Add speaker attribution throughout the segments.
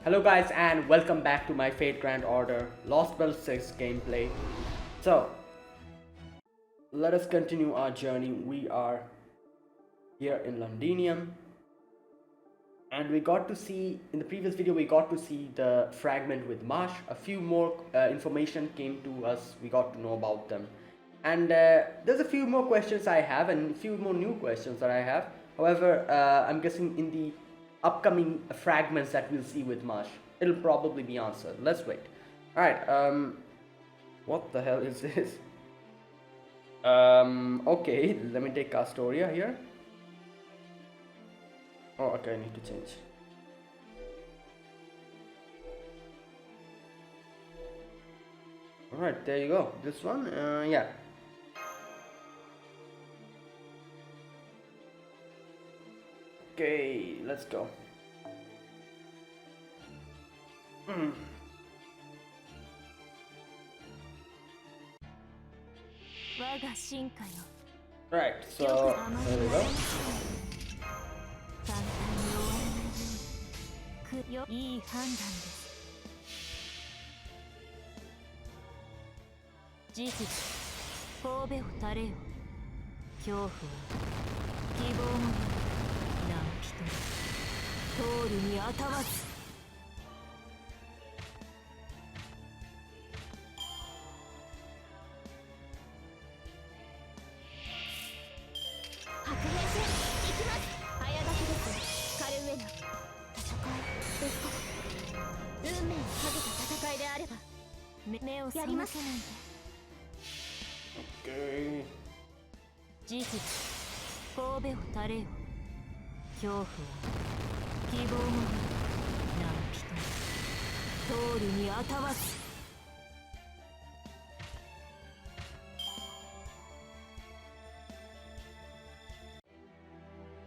Speaker 1: Hello guys and welcome back to my Fate Grand Order Lostbelt 6 gameplay. So, let us continue our journey. We are here in Londinium and we got to see, in the previous video we got to see the fragment with Marsh. A few more information came to us, we got to know about them. And there's a few more questions I have and a few more new questions that I have. However, I'm guessing in the upcoming fragments that we'll see with Marsh, it'll probably be answered. Let's wait. Alright, what the hell is this? Okay, let me take Castoria here. Oh, okay, I need to change. Alright, there you go. This one, yeah. Okay, let's go. Right, so there we go. Okay.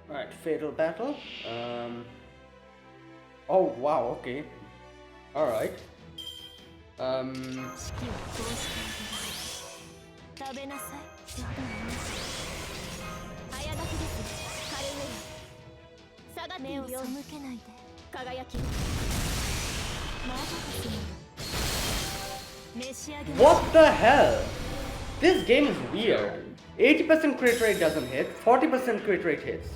Speaker 1: Alright, fatal battle. Oh wow, okay. Alright. What the hell? This game is weird. 80% crit rate doesn't hit, 40% crit rate hits.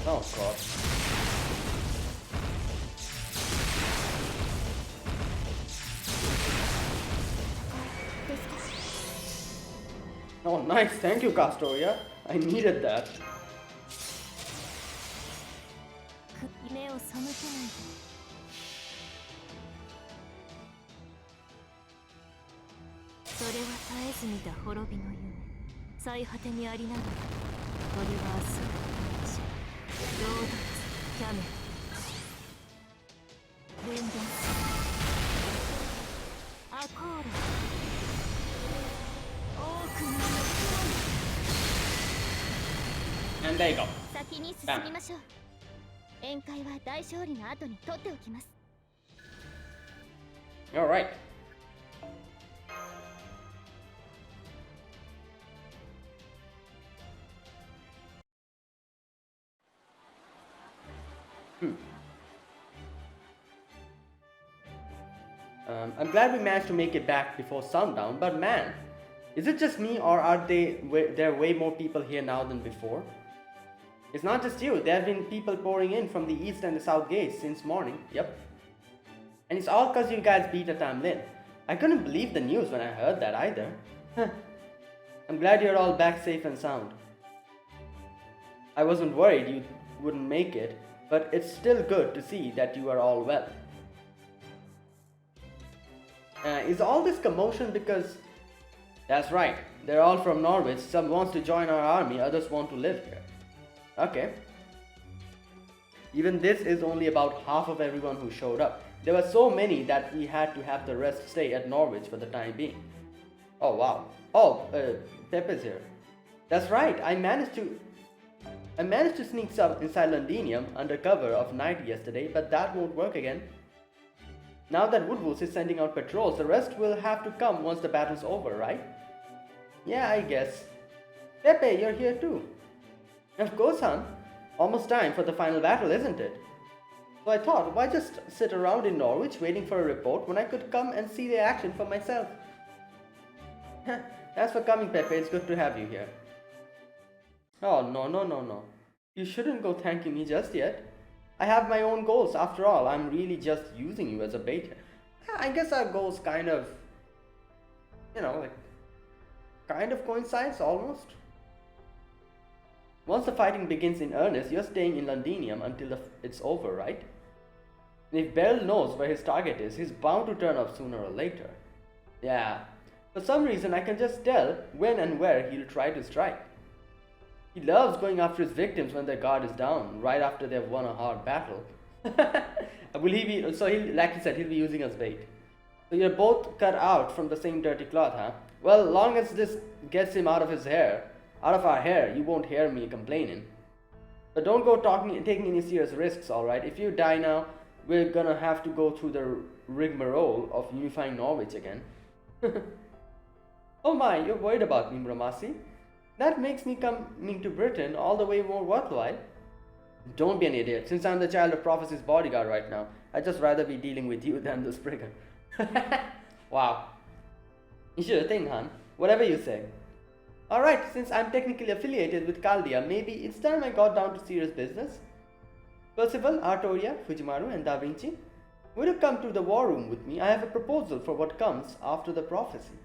Speaker 1: Oh god. Oh nice, thank you Castoria. I needed that. And there you go. Bam. Alright. I'm glad we managed to make it back before sundown, but man, is it just me or are there way more people here now than before? It's not just you, there have been people pouring in from the east and the south gates since morning, yep. And it's all cause you guys beat a Tamlin. I couldn't believe the news when I heard that either. I'm glad you're all back safe and sound. I wasn't worried you wouldn't make it, but it's still good to see that you are all well. Is all this commotion because... That's right, they're all from Norwich. Some wants to join our army, others want to live here. Okay. Even this is only about half of everyone who showed up. There were so many that we had to have the rest stay at Norwich for the time being. Oh wow. Oh, Pepe's here. That's right, I managed to sneak some inside Londinium under cover of night yesterday, but that won't work again. Now that Woodwolves is sending out patrols, the rest will have to come once the battle's over, right? Yeah, I guess. Pepe, you're here too. Of course, hon. Almost time for the final battle, isn't it? So I thought, why just sit around in Norwich waiting for a report when I could come and see the action for myself? Thanks for coming, Pepe. It's good to have you here. Oh, no. You shouldn't go thanking me just yet. I have my own goals. After all, I'm really just using you as a bait. I guess our goals kind of, kind of coincides almost. Once the fighting begins in earnest, you're staying in Londinium until it's over, right? And if Beryl knows where his target is, he's bound to turn up sooner or later. Yeah, for some reason I can just tell when and where he'll try to strike. He loves going after his victims when their guard is down, right after they've won a hard battle. Will he be, so like he said, he'll be using us bait. So you're both cut out from the same dirty cloth, huh? Well, long as this gets him out of our hair, you won't hear me complaining. But don't go taking any serious risks, alright? If you die now, we're gonna have to go through the rigmarole of unifying Norwich again. Oh my, you're worried about me, Bramasi? That makes me coming to Britain all the way more worthwhile. Don't be an idiot. Since I'm the child of prophecy's bodyguard right now, I'd just rather be dealing with you than this brigand. Wow. You sure thing, hon. Whatever you say. Alright, since I'm technically affiliated with Chaldea, maybe it's time I got down to serious business. Percival, Artoria, Fujimaru, and Da Vinci, will you come to the war room with me? I have a proposal for what comes after the prophecy.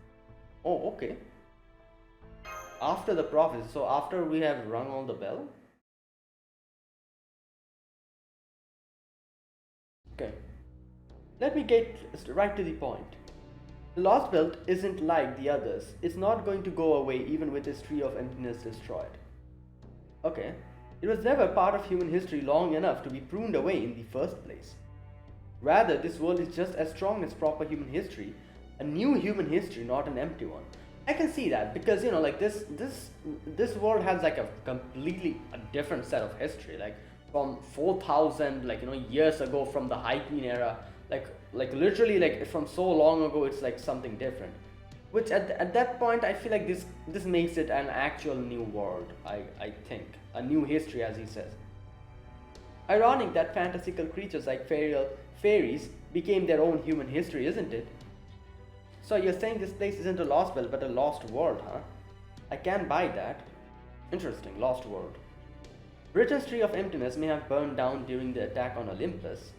Speaker 1: Oh, okay. After the prophecy, so after we have rung all the bell? Okay. Let me get right to the point. The Lostbelt isn't like the others. It's not going to go away even with its tree of emptiness destroyed. Okay. It was never part of human history long enough to be pruned away in the first place. Rather, this world is just as strong as proper human history, a new human history, not an empty one. I can see that because this world has like a completely different set of history, like from 4,000 years ago, from the High Queen era, like literally like from so long ago, it's like something different. Which at that point, I feel like this makes it an actual new world. I think a new history, as he says. Ironic that fantastical creatures like fairies became their own human history, isn't it? So you're saying this place isn't a lost belt but a lost world, huh? I can buy that. Interesting, lost world. Britain's Tree of Emptiness may have burned down during the attack on Olympus,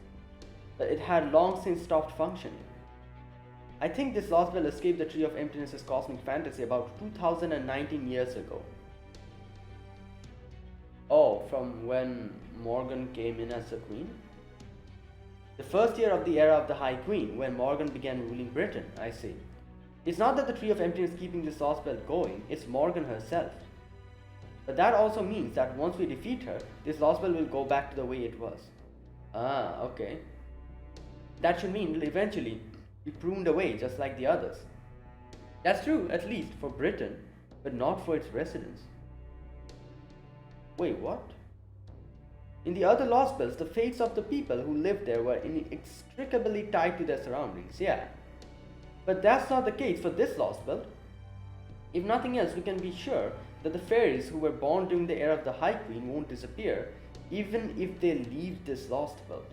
Speaker 1: but it had long since stopped functioning. I think this lost belt escaped the Tree of Emptiness's cosmic fantasy about 2019 years ago. Oh, from when Morgan came in as the queen? The first year of the era of the High Queen, when Morgan began ruling Britain, I see. It's not that the Tree of Emptiness is keeping this lost belt going, it's Morgan herself. But that also means that once we defeat her, this lost belt will go back to the way it was. Ah, okay. That should mean it will eventually be pruned away just like the others. That's true, at least for Britain, but not for its residents. Wait, what? In the other lost belts, the fates of the people who lived there were inextricably tied to their surroundings, yeah. But that's not the case for this lost belt. If nothing else, we can be sure that the fairies who were born during the era of the High Queen won't disappear, even if they leave this lost belt.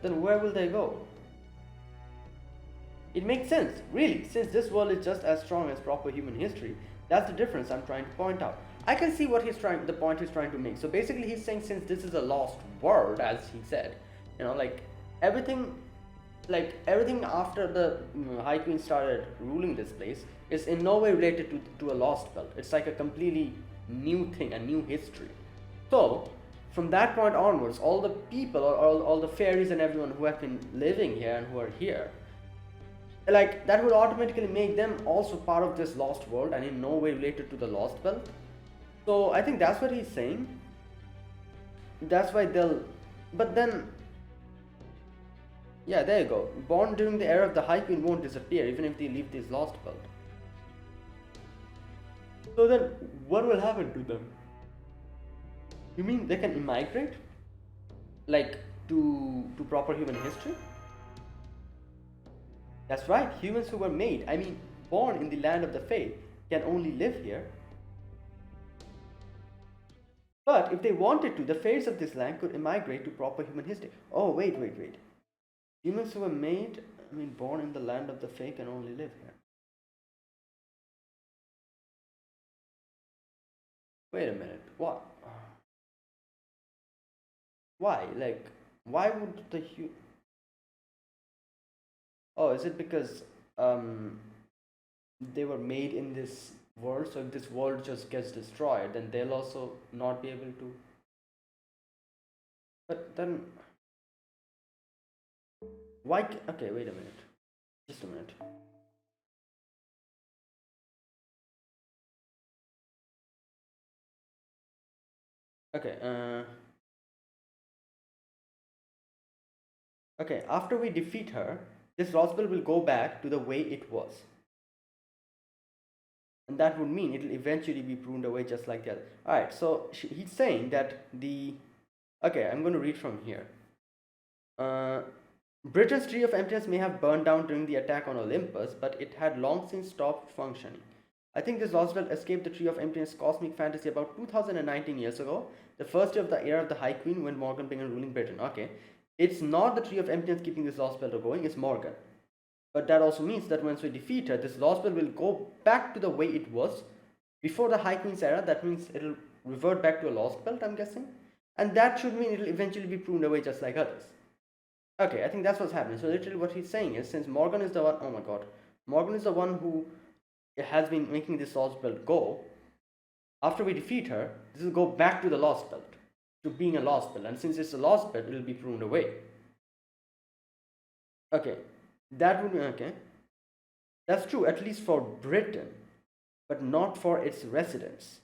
Speaker 1: Then where will they go? It makes sense, really, since this world is just as strong as proper human history. That's the difference I'm trying to point out. I can see what the point he's trying to make. So basically he's saying since this is a lost world, as he said, everything after the High Queen started ruling this place is in no way related to a lost belt. It's like a completely new thing, a new history. So from that point onwards, all the people or all the fairies and everyone who have been living here and who are here, like that would automatically make them also part of this lost world and in no way related to the lost belt. So I think that's what he's saying. That's why but then, yeah, there you go. Born during the era of the High Queen won't disappear even if they leave this lost belt. So then, what will happen to them? You mean they can immigrate? Like, to proper human history? That's right, humans who were born in the land of the Fae can only live here. But if they wanted to, the fairies of this land could immigrate to proper human history. Oh, wait, wait, wait. Humans who were made, born in the land of the Fae can only live here. Wait a minute. What? Why? Like, why would the Oh, is it because they were made in this world? So if this world just gets destroyed, then they'll also not be able to. But then, why? Okay, wait a minute. Just a minute. Okay. Okay. After we defeat her, this Lostbelt will go back to the way it was. And that would mean it will eventually be pruned away just like the other. Alright, so he's saying that the... Okay, I'm going to read from here. Britain's Tree of Emptiness may have burned down during the attack on Olympus, but it had long since stopped functioning. I think this Lostbelt escaped the Tree of Emptiness cosmic fantasy about 2019 years ago, the first year of the era of the High Queen when Morgan began ruling Britain. Okay, it's not the Tree of Emptiness keeping this Lostbelt going, it's Morgan. But that also means that once we defeat her, this Lostbelt will go back to the way it was before the High Queen's era. That means it'll revert back to a Lostbelt, I'm guessing. And that should mean it'll eventually be pruned away just like others. Okay, I think that's what's happening. So literally what he's saying is, since Morgan is the one, oh my god, Morgan is the one who has been making this Lostbelt go, after we defeat her, this will go back to the Lostbelt, to being a Lostbelt. And since it's a Lostbelt, it will be pruned away. Okay, that would be, okay. That's true, at least for Britain, but not for its residents.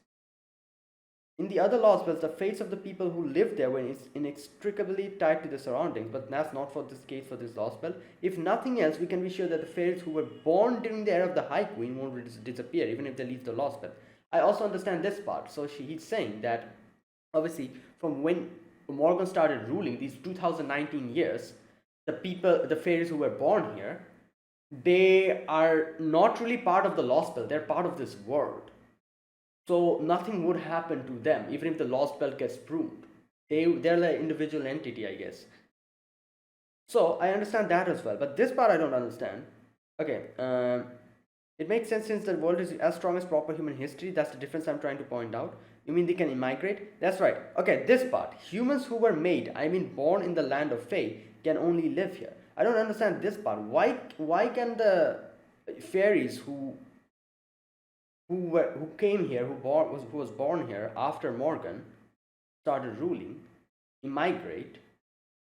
Speaker 1: In the other Lostbelts, the fates of the people who live there were inextricably tied to the surroundings, but that's not for this case for this Lostbelt. If nothing else, we can be sure that the fairies who were born during the era of the High Queen won't disappear, even if they leave the Lostbelt. I also understand this part. So he's saying that, obviously, from when Morgan started ruling, these 2019 years, the fairies who were born here, they are not really part of the Lostbelt, they're part of this world. So nothing would happen to them, even if the Lostbelt gets pruned. They're like individual entity, I guess. So I understand that as well, but this part I don't understand. Okay, it makes sense since the world is as strong as proper human history. That's the difference I'm trying to point out. You mean they can immigrate? That's right. Okay, this part. Humans who were made, born in the land of Fae, can only live here. I don't understand this part. Why can the fairies who came here, who was born here after Morgan started ruling, immigrate,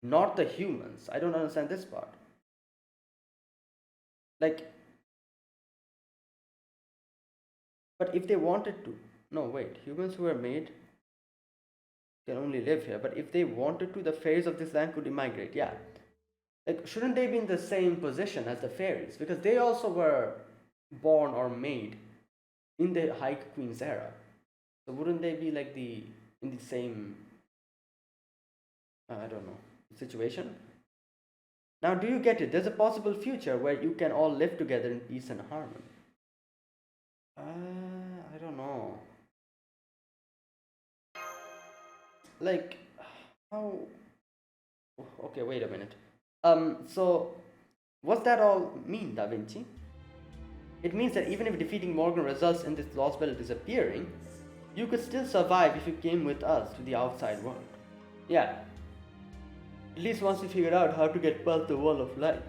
Speaker 1: not the humans? I don't understand this part. Like, but if they wanted to, no wait, humans who were made can only live here, but if they wanted to, the fairies of this land could immigrate. Yeah, like, shouldn't they be in the same position as the fairies, because they also were born or made in the High Queen's era? So wouldn't they be like in the same I don't know, situation? Now, do you get it? There's a possible future where you can all live together in peace and harmony. I don't know. Like, how? Okay, wait a minute. So, what's that all mean, Da Vinci? It means that even if defeating Morgan results in this Lostbelt disappearing, you could still survive if you came with us to the outside world. Yeah. At least once you figured out how to get past the wall of light.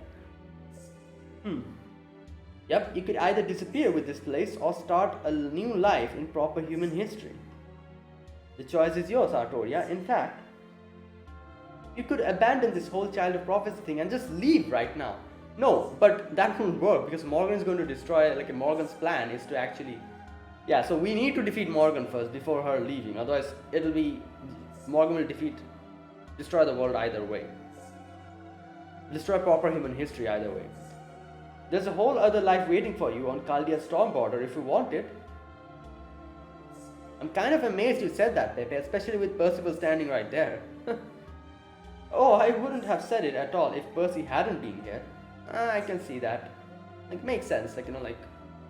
Speaker 1: Yep, you could either disappear with this place or start a new life in proper human history. The choice is yours, Artoria. In fact, you could abandon this whole child of prophecy thing and just leave right now. No, but that won't work because Morgan is going to destroy, like, Morgan's plan is to actually... Yeah, so we need to defeat Morgan first before her leaving. Otherwise, it'll be... Morgan will destroy the world either way. Destroy proper human history either way. There's a whole other life waiting for you on Chaldea's storm border if you want it. I'm kind of amazed you said that, Pepe, especially with Percival standing right there. Oh, I wouldn't have said it at all if Percy hadn't been here. I can see that. Like, makes sense, like, like,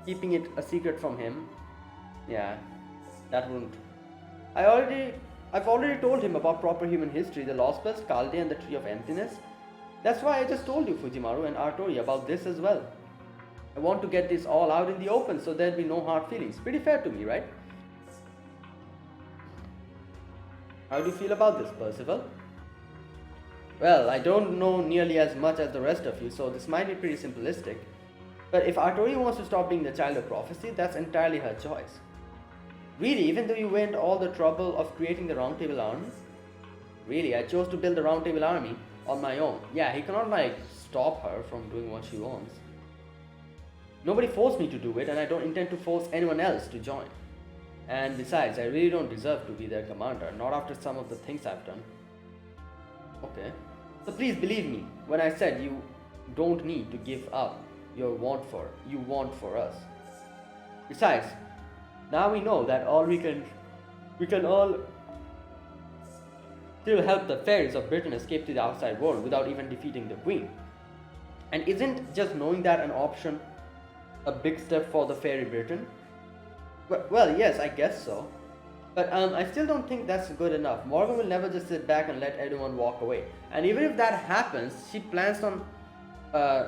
Speaker 1: keeping it a secret from him. Yeah, that wouldn't... I I've already told him about proper human history, the Lostbelt, Kalde and the Tree of Emptiness. That's why I just told you, Fujimaru and Artori, about this as well. I want to get this all out in the open so there'll be no hard feelings. Pretty fair to me, right? How do you feel about this, Percival? Well, I don't know nearly as much as the rest of you, so this might be pretty simplistic. But if Artori wants to stop being the child of prophecy, that's entirely her choice. Really, even though you went all the trouble of creating the Round Table Army? Really, I chose to build the Round Table Army on my own. Yeah, he cannot stop her from doing what she wants. Nobody forced me to do it, and I don't intend to force anyone else to join. And besides, I really don't deserve to be their commander, not after some of the things I've done. Okay. So please believe me when I said you don't need to give up your want for us. Besides, now we know that we can all still help the fairies of Britain escape to the outside world without even defeating the Queen. And isn't just knowing that an option a big step for the fairy Britain? Well, yes, I guess so. But I still don't think that's good enough. Morgan will never just sit back and let everyone walk away. And even if that happens, she plans on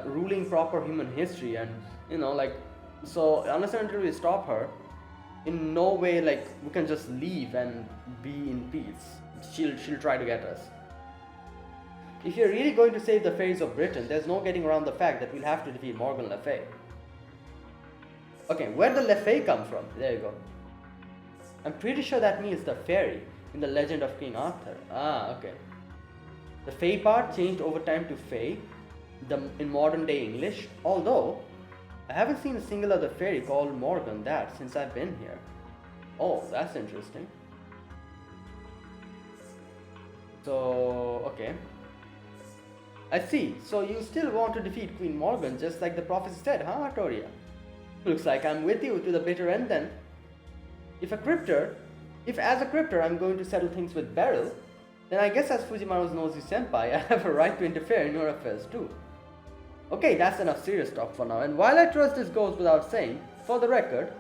Speaker 1: ruling proper human history, and so unless and until we stop her, in no way we can just leave and be in peace. She'll try to get us. If you're really going to save the fairies of Britain, there's no getting around the fact that we'll have to defeat Morgan Le Fae. Okay, where'd the Le Fae come from? There you go. I'm pretty sure that means the fairy in the legend of King Arthur. Ah, okay. The Fae part changed over time to Fae in modern day English, although I haven't seen a single other fairy called Morgan that since I've been here. Oh, that's interesting. So, okay. I see. So you still want to defeat Queen Morgan just like the prophecy said, huh, Artoria? Looks like I'm with you to the bitter end then. If as a crypter I'm going to settle things with Beryl, then I guess as Fujimaru's nosy senpai, I have a right to interfere in your affairs too. Okay, that's enough serious talk for now, and while I trust this goes without saying, for the record,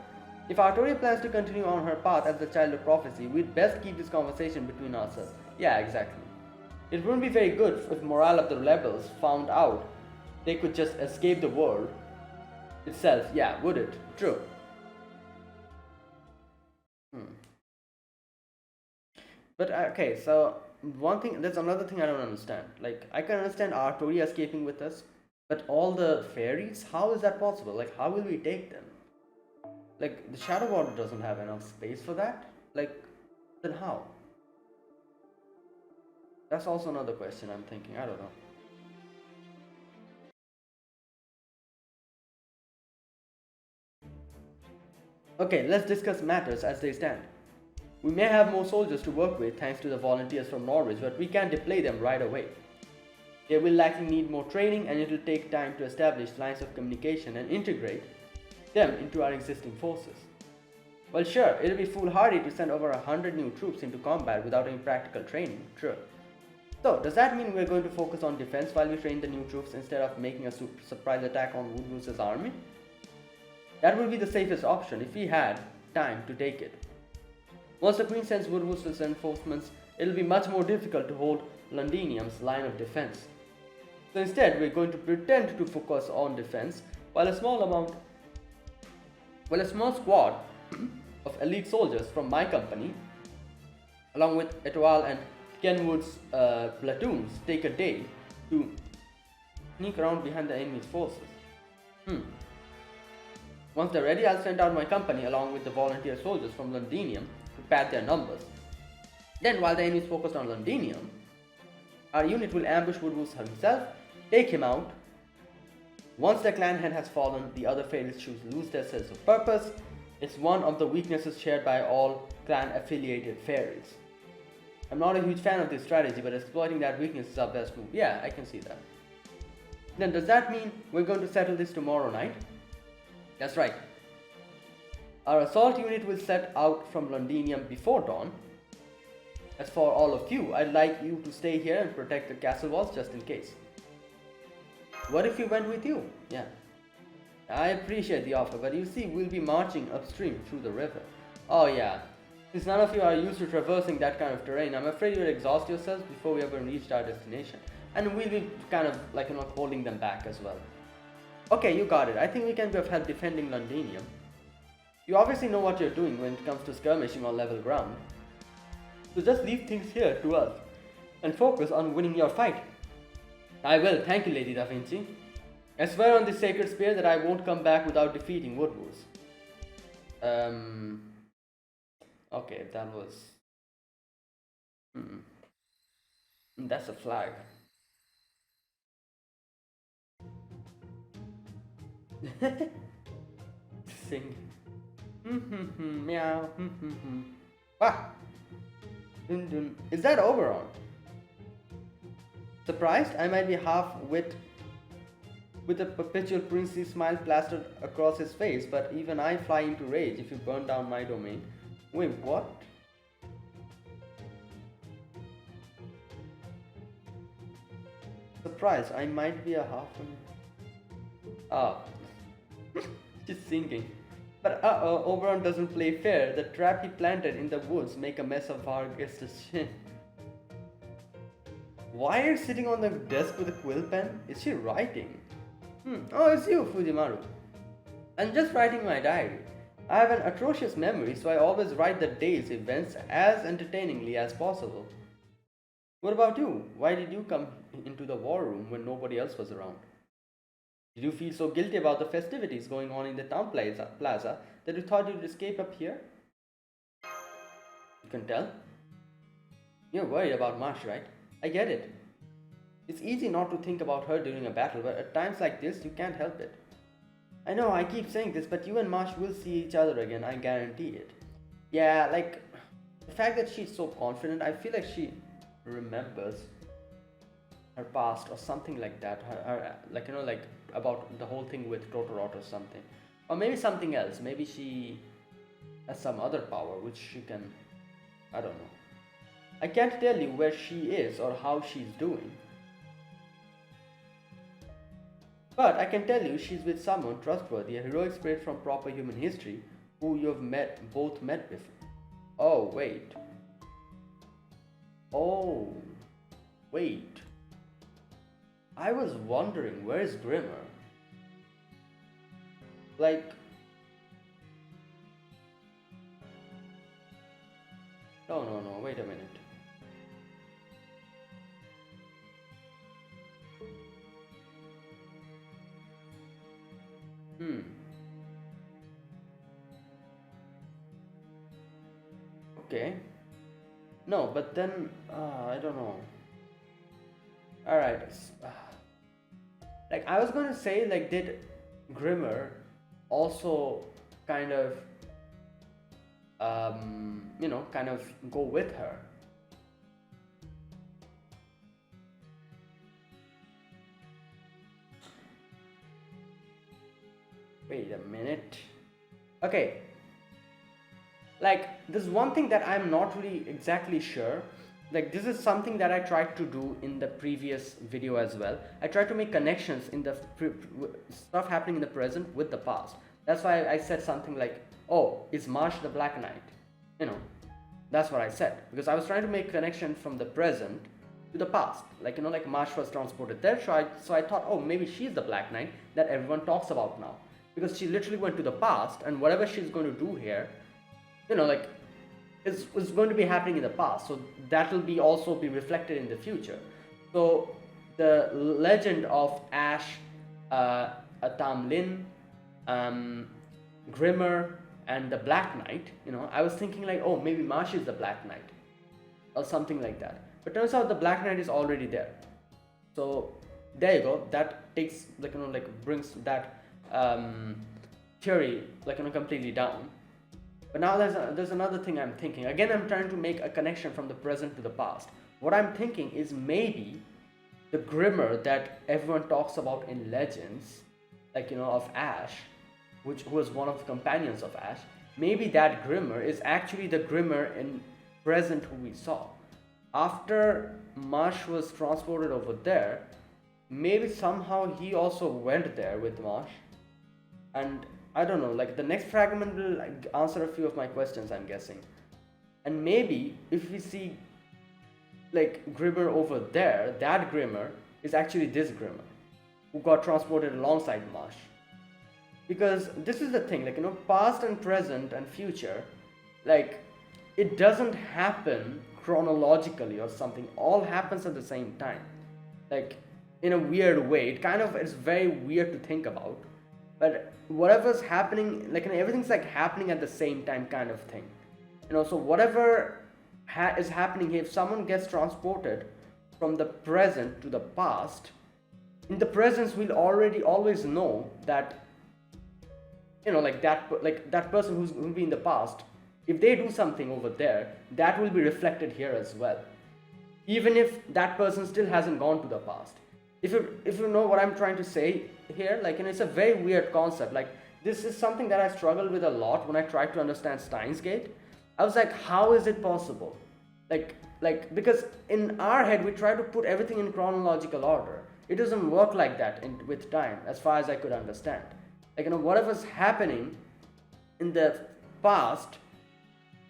Speaker 1: if Artoria plans to continue on her path as the child of prophecy, we'd best keep this conversation between ourselves. Yeah, exactly. It wouldn't be very good if morale of the rebels found out they could just escape the world itself. Yeah, would it? True. But okay, so there's another thing I don't understand. I can understand Artoria escaping with us, but all the fairies, how is that possible? How will we take them? The Shadow Water doesn't have enough space for that? Then how? That's also another question I'm thinking. I don't know. Okay, let's discuss matters as they stand. We may have more soldiers to work with thanks to the volunteers from Norwich, but we can't deploy them right away. They will likely need more training, and it will take time to establish lines of communication and integrate them into our existing forces. Well, sure, it'll be foolhardy to send over 100 new troops into combat without any practical training, true. So, does that mean we're going to focus on defense while we train the new troops instead of making a surprise attack on Woodwoose's army? That would be the safest option if we had time to take it. Once the Queen sends Woodwoose's reinforcements, it'll be much more difficult to hold Londinium's line of defense. So instead, we're going to pretend to focus on defense while a small squad of elite soldiers from my company, along with Etoile and Kenwood's platoons, take a day to sneak around behind the enemy's forces. Once they're ready, I'll send out my company along with the volunteer soldiers from Londinium to pad their numbers. Then, while the enemy is focused on Londinium, our unit will ambush Woodwoose himself, take him out. Once the clan head has fallen, the other fairies should lose their sense of purpose. It's one of the weaknesses shared by all clan-affiliated fairies. I'm not a huge fan of this strategy, but exploiting that weakness is our best move. Yeah, I can see that. Then does that mean we're going to settle this tomorrow night? That's right. Our assault unit will set out from Londinium before dawn. As for all of you, I'd like you to stay here and protect the castle walls just in case. What if we went with you? Yeah. I appreciate the offer, but you see, we'll be marching upstream through the river. Oh yeah. Since none of you are used to traversing that kind of terrain, I'm afraid you'll exhaust yourselves before we ever reached our destination. And we'll be kind of like, holding them back as well. Okay, you got it. I think we can be of help defending Londinium. You obviously know what you're doing when it comes to skirmishing on level ground. So just leave things here to us and focus on winning your fight. I will, thank you, Lady Da Vinci. I swear on this sacred spear that I won't come back without defeating Woodwoods. Okay, that was... That's a flag. Sing. Meow. Ah! Dun dun. Is that Oberon? Surprised? I might be half-wit with a perpetual princely smile plastered across his face, but even I fly into rage if you burn down my domain. Wait, what? Surprised? I might be a Ah. She's singing. But Oberon doesn't play fair. The trap he planted in the woods make a mess of our guest's chin. Why are you sitting on the desk with a quill pen? Is she writing? Oh, it's you, Fujimaru. I'm just writing my diary. I have an atrocious memory, so I always write the day's events as entertainingly as possible. What about you? Why did you come into the war room when nobody else was around? Did you feel so guilty about the festivities going on in the town plaza that you thought you'd escape up here? You can tell. You're worried about Marsh, right? I get it. It's easy not to think about her during a battle, but at times like this, you can't help it. I know, I keep saying this, but you and Marsh will see each other again, I guarantee it. Yeah, like, the fact that she's so confident, I feel like she remembers her past or something like that. Her like, like about the whole thing with Totorot or something. Or maybe something else. Maybe she has some other power which she can, I don't know. I can't tell you where she is or how she's doing. But I can tell you she's with someone trustworthy, a heroic spirit from proper human history, who you've both met before. Oh, wait. Oh, wait. I was wondering, where is Grimmer? Like... No, wait a minute. Okay. No, but then, I don't know. Alright. Like, I was gonna say, like, did Grimmer also kind of, kind of go with her? Wait a minute. Okay. Like, there's one thing that I'm not really exactly sure. Like, this is something that I tried to do in the previous video as well. I tried to make connections in the stuff happening in the present with the past. That's why I said something like, oh, is Marsh the Black Knight? That's what I said. Because I was trying to make connection from the present to the past. Like, like Marsh was transported there. So I thought, oh, maybe she's the Black Knight that everyone talks about now. Because she literally went to the past, and whatever she's going to do here, like, is going to be happening in the past, so that will also be reflected in the future. So the legend of Ash, Tamlin, Grimmer, and the Black Knight, I was thinking like, oh, maybe Marsh is the Black Knight or something like that. But turns out the Black Knight is already there. So there you go. That takes, like, brings that theory, like, completely down. But now there's another thing I'm thinking. Again, I'm trying to make a connection from the present to the past. What I'm thinking is maybe the Grimmer that everyone talks about in legends, like, of Ash, who was one of the companions of Ash, maybe that Grimmer is actually the Grimmer in present who we saw. After Marsh was transported over there, maybe somehow he also went there with Marsh, and I don't know, like, the next fragment will answer a few of my questions, I'm guessing. And maybe if we see like Grimmer over there, that Grimmer is actually this Grimmer who got transported alongside Marsh. Because this is the thing, like, past and present and future, like, it doesn't happen chronologically or something, all happens at the same time. Like, in a weird way, it's very weird to think about, but whatever's happening, like, everything's like happening at the same time kind of thing. So whatever is happening here, if someone gets transported from the present to the past, in the present we'll already always know that like that person who's will be in the past, if they do something over there, that will be reflected here as well, even if that person still hasn't gone to the past. If you know what I'm trying to say here, like, it's a very weird concept. Like, this is something that I struggled with a lot when I tried to understand Steins Gate. I was like, how is it possible? Like because in our head we try to put everything in chronological order. It doesn't work like that with time, as far as I could understand. Like, whatever's happening in the past,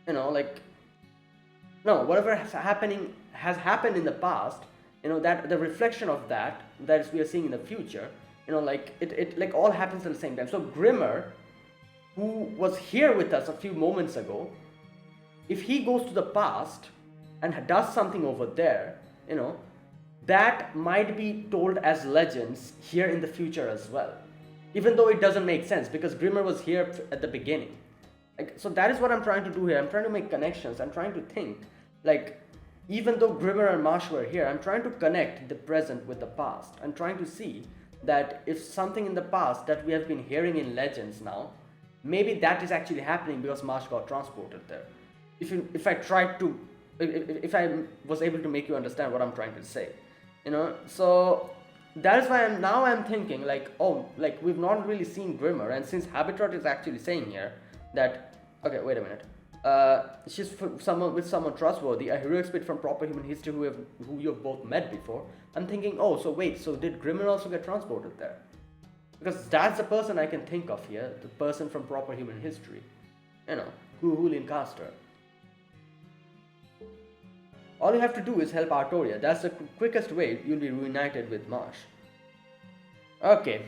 Speaker 1: whatever has happened in the past, that the reflection of that we are seeing in the future, like it like all happens at the same time. So Grimmer, who was here with us a few moments ago, if he goes to the past and does something over there, that might be told as legends here in the future as well, even though it doesn't make sense because Grimmer was here at the beginning. Like, so that is what I'm trying to do here. I'm trying to make connections. I'm trying to think, like, even though Grimmer and Marsh were here, I'm trying to connect the present with the past. I'm trying to see that if something in the past that we have been hearing in legends now, maybe that is actually happening because Marsh got transported there. If I was able to make you understand what I'm trying to say, so that is why I'm thinking, like, oh, like, we've not really seen Grimmer, and since Habitrot is actually saying here that, okay, wait a minute, she's someone trustworthy, a heroic spirit from proper human history who you have both met before. I'm thinking, oh, so wait, so did Grimmer also get transported there? Because that's the person I can think of here, the person from proper human history, who cast her. All you have to do is help Artoria. That's the quickest way you'll be reunited with Marsh. Okay,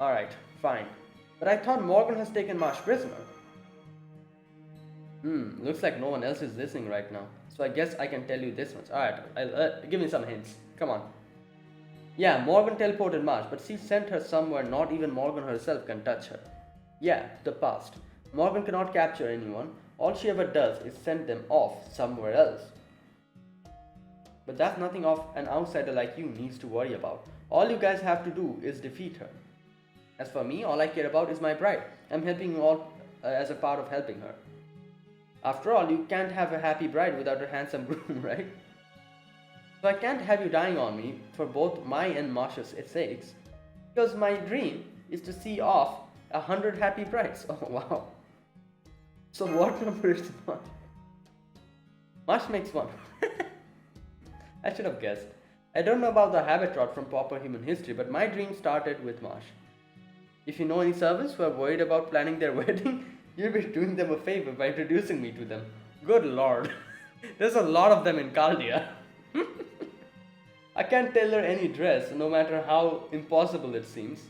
Speaker 1: alright, fine. But I thought Morgan has taken Marsh prisoner. Looks like no one else is listening right now. So I guess I can tell you this much. Alright, give me some hints. Come on. Yeah, Morgan teleported Marsh, but she sent her somewhere not even Morgan herself can touch her. Yeah, the past. Morgan cannot capture anyone. All she ever does is send them off somewhere else. But that's nothing an outsider like you needs to worry about. All you guys have to do is defeat her. As for me, all I care about is my bride. I'm helping you all as a part of helping her. After all, you can't have a happy bride without a handsome groom, right? So I can't have you dying on me for both my and Marsh's sakes. Because my dream is to see off 100 happy brides. Oh, wow. So what number is Marsh? Marsh makes one. I should have guessed. I don't know about the Habitrot from proper human history, but my dream started with Marsh. If you know any servants who are worried about planning their wedding, you'll be doing them a favor by introducing me to them. Good lord. There's a lot of them in Caldia. I can't tailor any dress, no matter how impossible it seems.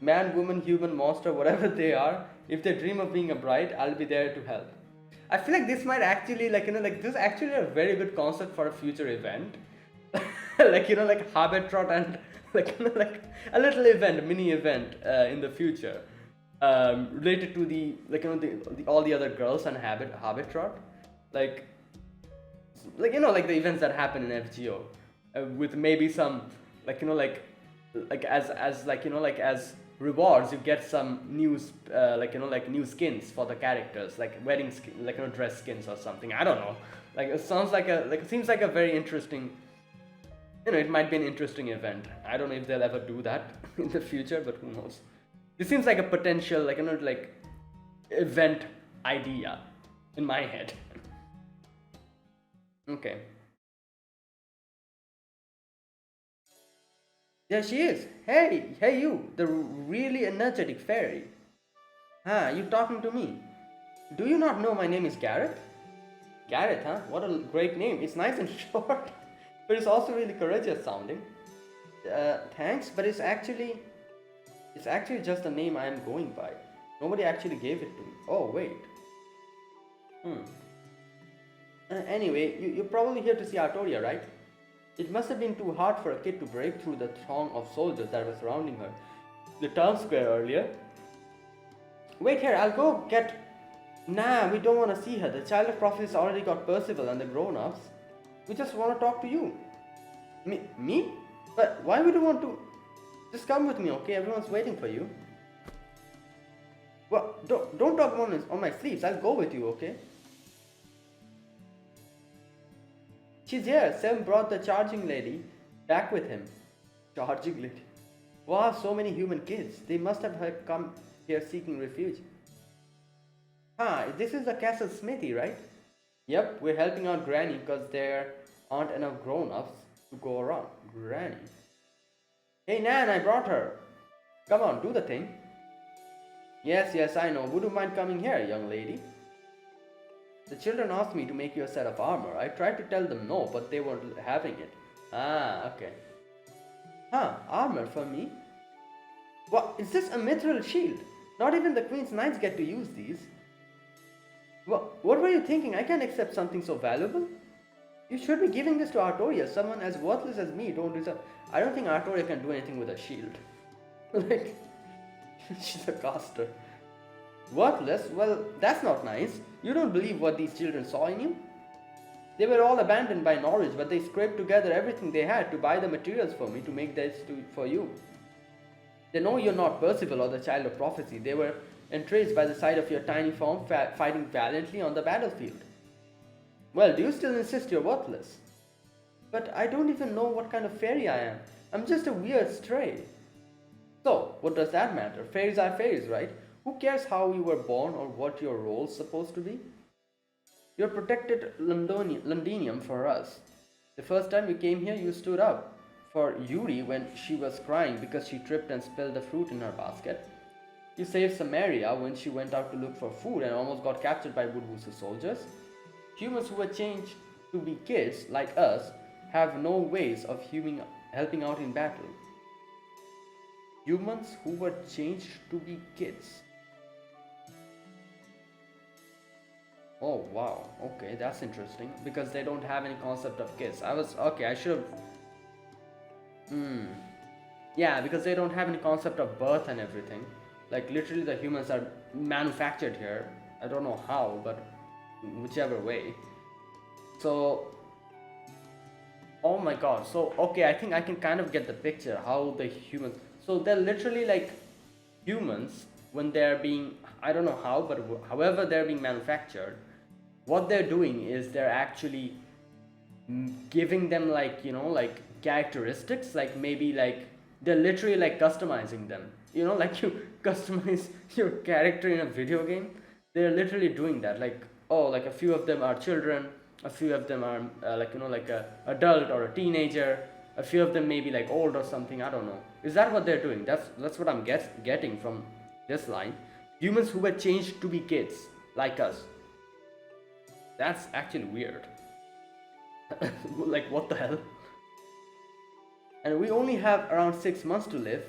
Speaker 1: Man, woman, human, monster, whatever they are, if they dream of being a bride, I'll be there to help. I feel like this might actually, this is actually a very good concept for a future event. Like Habitrot and, a little event, mini event in the future. Related to the all the other girls and Habitrot. Like the events that happen in FGO. With maybe some, as rewards, you get some new new skins for the characters, like wedding skin, dress skins or something. I don't know. It sounds it seems like a very interesting. It might be an interesting event. I don't know if they'll ever do that in the future, but who knows? This seems like a potential, event idea in my head. Okay. There she is. Hey you, the really energetic fairy. You talking to me? Do you not know my name is Gareth? Gareth, huh? What a great name. It's nice and short, but it's also really courageous sounding. Thanks, but it's actually just the name I am going by. Nobody actually gave it to me. Oh, wait. Hmm. Anyway, you're probably here to see Artoria, right? It must have been too hard for a kid to break through the throng of soldiers that were surrounding her. The town square earlier. Wait here, I'll go get... Nah, we don't want to see her. The child of prophecies already got Percival and the grown-ups. We just want to talk to you. Me? But why would you want to... Just come with me, okay? Everyone's waiting for you. Well, don't talk on my sleeves. I'll go with you, okay? She's here. Sam brought the charging lady back with him. Charging lady. Wow, so many human kids. They must have come here seeking refuge. This is the castle smithy, right? Yep, we're helping out Granny because there aren't enough grown-ups to go around. Granny. Hey Nan, I brought her. Come on, do the thing. Yes, I know. Would you mind coming here, young lady? The children asked me to make you a set of armor. I tried to tell them no, but they weren't having it. Okay. Armor for me? What? Is this a mithril shield? Not even the Queen's Knights get to use these. What were you thinking? I can't accept something so valuable. You should be giving this to Artoria. Someone as worthless as me don't deserve... I don't think Artoria can do anything with a shield. Like, she's a caster. Worthless? Well, that's not nice. You don't believe what these children saw in you? They were all abandoned by Norwich, but they scraped together everything they had to buy the materials for me to make this for you. They know you're not Percival or the child of prophecy. They were entranced by the sight of your tiny form fighting valiantly on the battlefield. Well, do you still insist you're worthless? But I don't even know what kind of fairy I am. I'm just a weird stray. So, what does that matter? Fairies are fairies, right? Who cares how you were born or what your role's supposed to be? You're protected Londinium for us. The first time you came here, you stood up for Yuri when she was crying because she tripped and spilled the fruit in her basket. You saved Samaria when she went out to look for food and almost got captured by Woodwoose's soldiers. Humans who were changed to be kids, like us, have no ways of helping out in battle. Humans who were changed to be kids. Oh wow, okay, that's interesting. Because they don't have any concept of kids. I should have... Yeah, because they don't have any concept of birth and everything. Like literally the humans are manufactured here. I don't know how, but whichever way. So, oh my god. So, okay, I think I can kind of get the picture how the humans... So they're literally like humans when they're being... I don't know how, but however they're being manufactured. What they're doing is they're actually giving them like, you know, like characteristics. Like maybe like they're literally like customizing them. You know, like you customize your character in a video game. They're literally doing that. Like, oh, like a few of them are children, a few of them are like, you know, like a adult or a teenager, a few of them maybe like old or something. I don't know. Is that what they're doing? That's what I'm getting from this line. Humans who were changed to be kids like us. That's actually weird. Like, what the hell? And we only have around 6 months to live.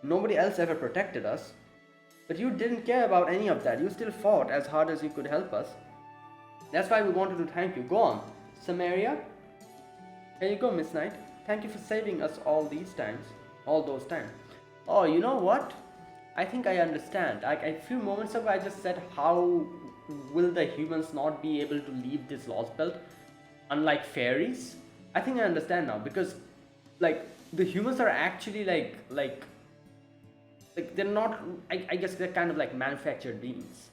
Speaker 1: Nobody else ever protected us. But you didn't care about any of that. You still fought as hard as you could help us. That's why we wanted to thank you. Go on. Samaria? Here you go, Miss Knight. Thank you for saving us all those times. Oh, you know what? I think I understand. Like a few moments ago I just said how will the humans not be able to leave this Lostbelt unlike fairies? I think I understand now, because like the humans are actually like they're not, I guess they're kind of like manufactured beings.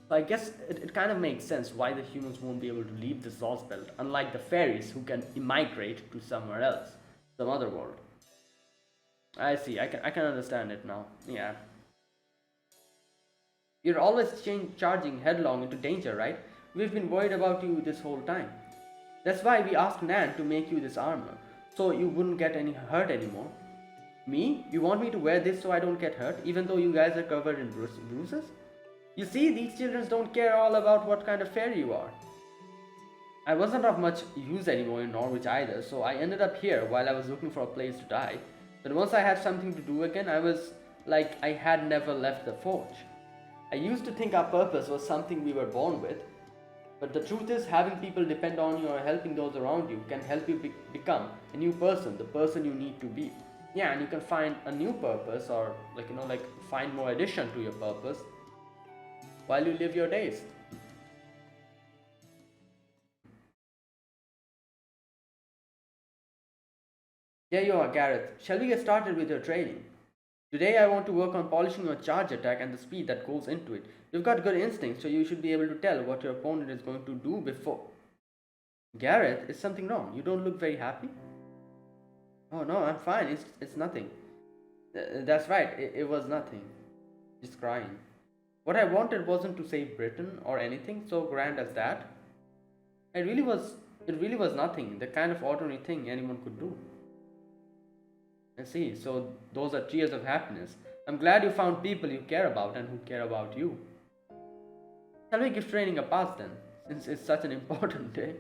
Speaker 1: So I guess it kind of makes sense why the humans won't be able to leave this Lostbelt, unlike the fairies who can migrate to somewhere else, some other world. I see, I can understand it now. Yeah. You're always charging headlong into danger, right? We've been worried about you this whole time. That's why we asked Nan to make you this armor, so you wouldn't get any hurt anymore. Me? You want me to wear this so I don't get hurt, even though you guys are covered in bruises? You see, these children don't care all about what kind of fairy you are. I wasn't of much use anymore in Norwich either, so I ended up here while I was looking for a place to die. But once I had something to do again, I was like I had never left the forge. I used to think our purpose was something we were born with, but the truth is, having people depend on you or helping those around you can help you become a new person, the person you need to be. Yeah, and you can find a new purpose or like find more addition to your purpose while you live your days. There you are, Gareth. Shall we get started with your training? Today I want to work on polishing your charge attack and the speed that goes into it. You've got good instincts, so you should be able to tell what your opponent is going to do before. Gareth, is something wrong? You don't look very happy? Oh no, I'm fine. It's nothing. That's right. It was nothing. Just crying. What I wanted wasn't to save Britain or anything so grand as that. It really was. It really was nothing. The kind of ordinary thing anyone could do. I see. So those are tears of happiness. I'm glad you found people you care about and who care about you. Shall we give training a pass then, since it's such an important day?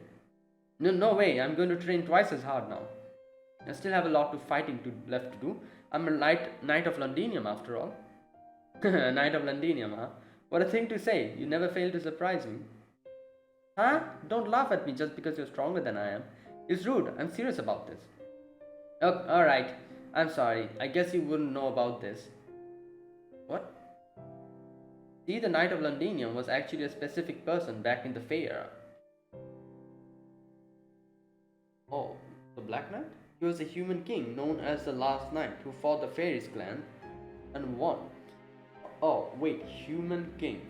Speaker 1: No, no way. I'm going to train twice as hard now. I still have a lot of fighting left to do. I'm a knight of Londinium after all. Knight of Londinium, huh? What a thing to say. You never fail to surprise me. Huh? Don't laugh at me just because you're stronger than I am. It's rude. I'm serious about this. Oh, alright. I'm sorry. I guess you wouldn't know about this. What? See, the Knight of Londinium was actually a specific person back in the Fae era. Oh, the Black Knight? He was a human king known as the Last Knight who fought the fairies clan and won. Oh, wait, human king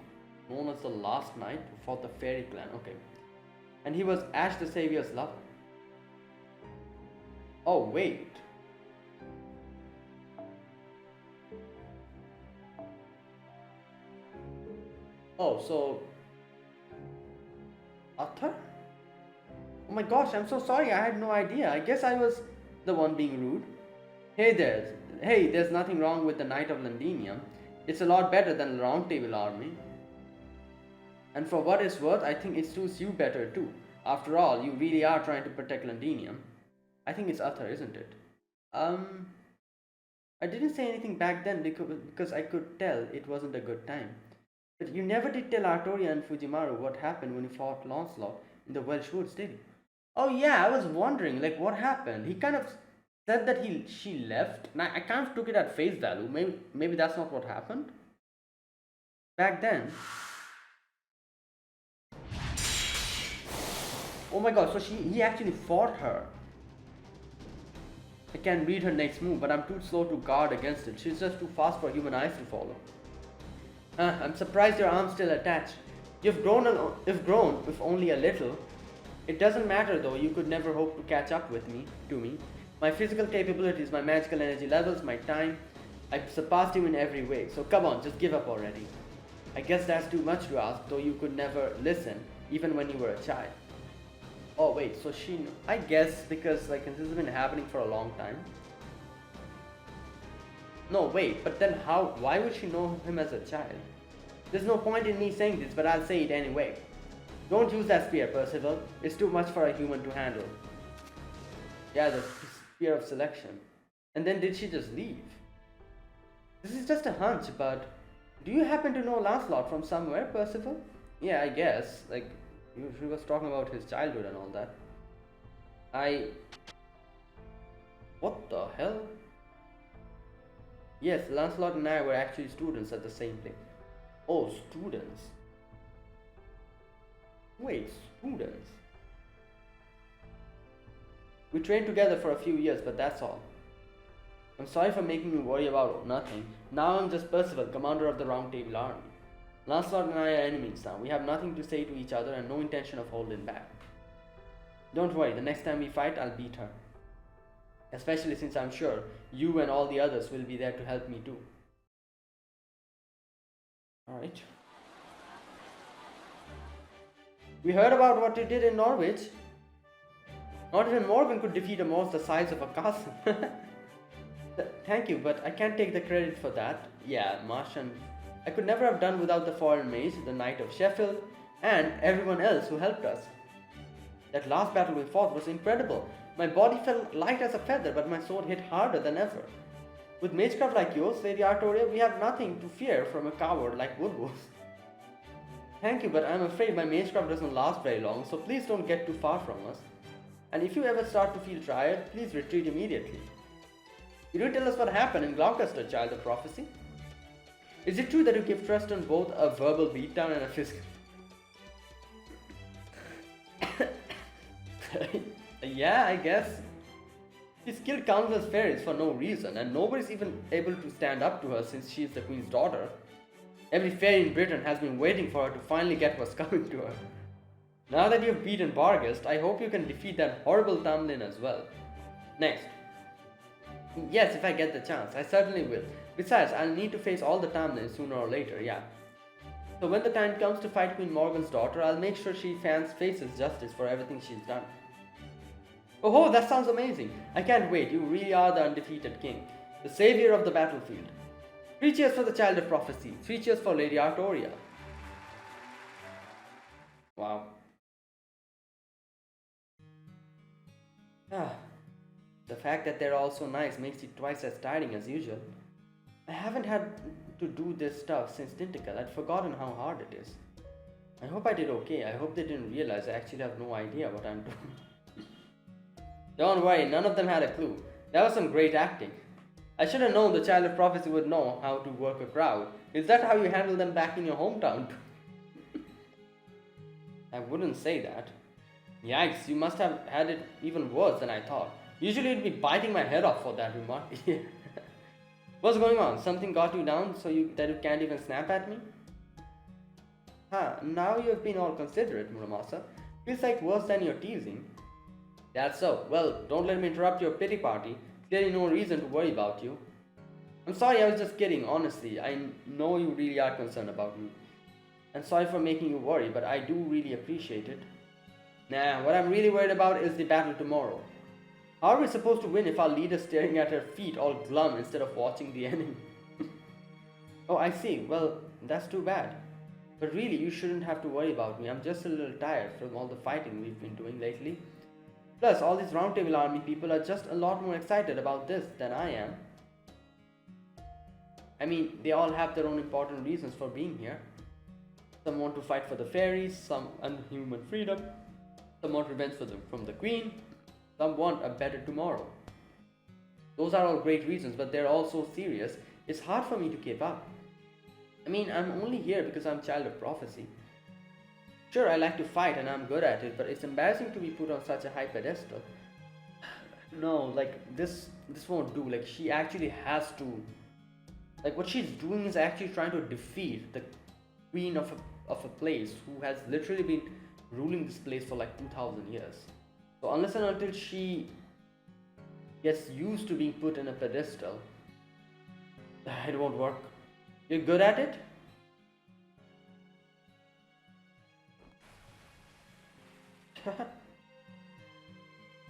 Speaker 1: known as the Last Knight who fought the fairy clan. Okay. And he was Ash the Savior's lover. Oh, wait. Oh, so Arthur? Oh my gosh, I'm so sorry. I had no idea. I guess I was the one being rude. Hey, there's nothing wrong with the Knight of Londinium. It's a lot better than the Round Table Army. And for what it's worth, I think it suits you better too. After all, you really are trying to protect Londinium. I think it's Arthur, isn't it? I didn't say anything back then because I could tell it wasn't a good time. But you never did tell Artoria and Fujimaru what happened when you fought Lancelot in the Welsh woods, did you? Oh yeah, I was wondering, like, what happened? He kind of said that she left. Now I kind of took it at face value. Maybe that's not what happened. Back then. Oh my god, so he actually fought her. I can read her next move, but I'm too slow to guard against it. She's just too fast for human eyes to follow. I'm surprised your arm's still attached. You've grown, if only a little. It doesn't matter though, you could never hope to catch up to me. My physical capabilities, my magical energy levels, my time, I've surpassed you in every way, so come on, just give up already. I guess that's too much to ask, though you could never listen, even when you were a child. Oh wait, so I guess because like this has been happening for a long time. No, wait, but then why would she know him as a child? There's no point in me saying this, but I'll say it anyway. Don't use that spear, Percival. It's too much for a human to handle. Yeah, the spear of selection. And then did she just leave? This is just a hunch, but do you happen to know Lancelot from somewhere, Percival? Yeah, I guess. Like, she was talking about his childhood and all that. What the hell? Yes, Lancelot and I were actually students at the same place. Oh, students. Wait, students. We trained together for a few years, but that's all. I'm sorry for making you worry about nothing. Now I'm just Percival, commander of the Round Table Army. Lancelot and I are enemies now. We have nothing to say to each other and no intention of holding back. Don't worry, the next time we fight, I'll beat her. Especially since I'm sure you and all the others will be there to help me too. Alright. We heard about what you did in Norwich. Not even Morgan could defeat a monster the size of a castle. Thank you, but I can't take the credit for that. Yeah, Martian. I could never have done without the foreign mage, the Knight of Sheffield, and everyone else who helped us. That last battle we fought was incredible. My body felt light as a feather, but my sword hit harder than ever. With magecraft like yours, Lady Artoria, we have nothing to fear from a coward like Woodward. Thank you, but I'm afraid my magecraft doesn't last very long, so please don't get too far from us. And if you ever start to feel tired, please retreat immediately. You didn't tell us what happened in Gloucester, Child of Prophecy. Is it true that you give Tristan both a verbal beatdown and a physical? Yeah, I guess. She's killed countless fairies for no reason, and nobody's even able to stand up to her since she's the queen's daughter. Every fairy in Britain has been waiting for her to finally get what's coming to her. Now that you've beaten Barghest, I hope you can defeat that horrible Tamlin as well. Next. Yes, if I get the chance, I certainly will. Besides, I'll need to face all the Tamlins sooner or later, yeah. So when the time comes to fight Queen Morgan's daughter, I'll make sure she faces justice for everything she's done. Oh, that sounds amazing. I can't wait. You really are the undefeated king, the savior of the battlefield. 3 cheers for the Child of Prophecy. 3 cheers for Lady Artoria. Wow. The fact that they're all so nice makes it twice as tiring as usual. I haven't had to do this stuff since Tentacle. I'd forgotten how hard it is. I hope I did okay. I hope they didn't realize I actually have no idea what I'm doing. Don't worry, none of them had a clue. That was some great acting. I should have known the Child of Prophecy would know how to work a crowd. Is that how you handle them back in your hometown? I wouldn't say that. Yikes, you must have had it even worse than I thought. Usually you'd be biting my head off for that remark. What's going on? Something got you down that you can't even snap at me? Now you've been all considerate, Muramasa. Feels like worse than you're teasing. That's so. Well, don't let me interrupt your pity party. Clearly no reason to worry about you. I'm sorry, I was just kidding, honestly. I know you really are concerned about me. And sorry for making you worry, but I do really appreciate it. Nah, what I'm really worried about is the battle tomorrow. How are we supposed to win if our leader's staring at her feet all glum instead of watching the enemy? Oh, I see. Well, that's too bad. But really, you shouldn't have to worry about me. I'm just a little tired from all the fighting we've been doing lately. Plus, all these Roundtable Army people are just a lot more excited about this than I am. I mean, they all have their own important reasons for being here. Some want to fight for the fairies, some unhuman freedom, some want revenge from the queen, some want a better tomorrow. Those are all great reasons, but they're all so serious, it's hard for me to keep up. I mean, I'm only here because I'm Child of Prophecy. Sure, I like to fight and I'm good at it, but it's embarrassing to be put on such a high pedestal. No, like, this won't do. Like, she actually has to... Like, what she's doing is actually trying to defeat the queen of a place who has literally been ruling this place for like 2000 years. So unless and until she gets used to being put in a pedestal, it won't work. You're good at it?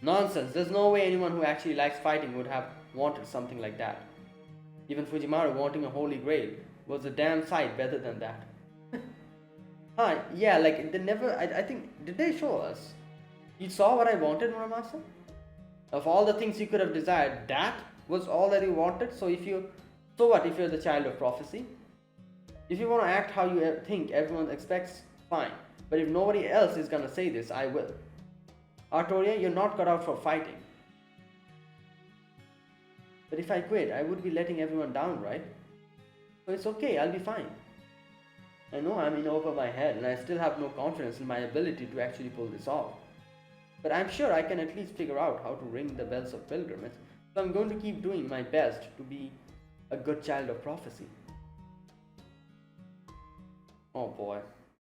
Speaker 1: Nonsense. There's no way anyone who actually likes fighting would have wanted something like that. Even Fujimaru wanting a holy grail was a damn sight better than that. Yeah, like, they never... I think... Did they show us? You saw what I wanted, Muramasa? Of all the things you could have desired, that was all that you wanted? So what if you're the Child of Prophecy? If you want to act how you think everyone expects, fine. But if nobody else is gonna say this, I will. Artoria, you're not cut out for fighting. But if I quit, I would be letting everyone down, right? So it's okay, I'll be fine. I know I'm in over my head and I still have no confidence in my ability to actually pull this off. But I'm sure I can at least figure out how to ring the bells of pilgrimage, so I'm going to keep doing my best to be a good Child of Prophecy. Oh boy.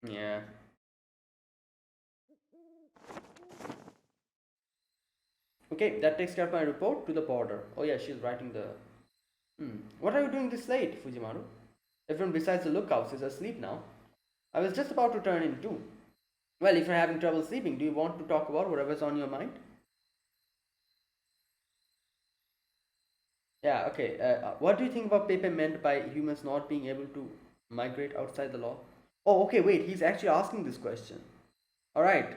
Speaker 1: Yeah. Okay, that takes care of my report to the border. Oh yeah, she's writing the... What are you doing this late, Fujimaru? Everyone besides the lookouts is asleep now. I was just about to turn in too. Well, if you're having trouble sleeping, do you want to talk about whatever's on your mind? Yeah, okay. What do you think about Pepe meant by humans not being able to migrate outside the law? Oh, okay, wait, he's actually asking this question. Alright,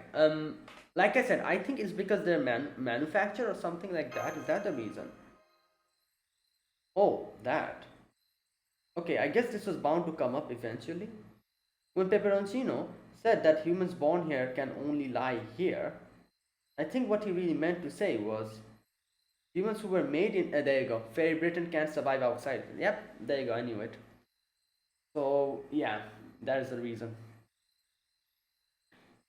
Speaker 1: Like I said, I think it's because they're manufactured or something like that. Is that the reason? Oh, that. Okay, I guess this was bound to come up eventually. When Peperoncino said that humans born here can only lie here, I think what he really meant to say was humans who were made in. There you go. Fairy Britain can't survive outside. Yep, there you go. I knew it. So, yeah, that is the reason.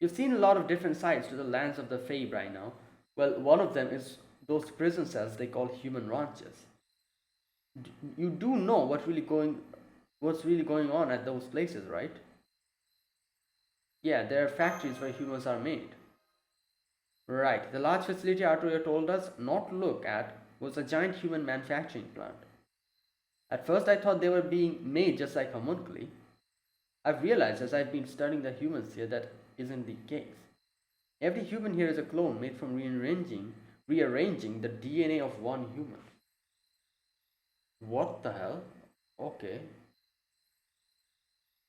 Speaker 1: You've seen a lot of different sides to the lands of the Fae by now. Well, one of them is those prison cells they call human ranches. You do know what's really going on at those places, right? Yeah, there are factories where humans are made. Right, the large facility Arturia told us not to look at was a giant human manufacturing plant. At first I thought they were being made just like homunculi. I've realized as I've been studying the humans here that isn't the case. Every human here is a clone made from rearranging the DNA of one human. What the hell? Okay.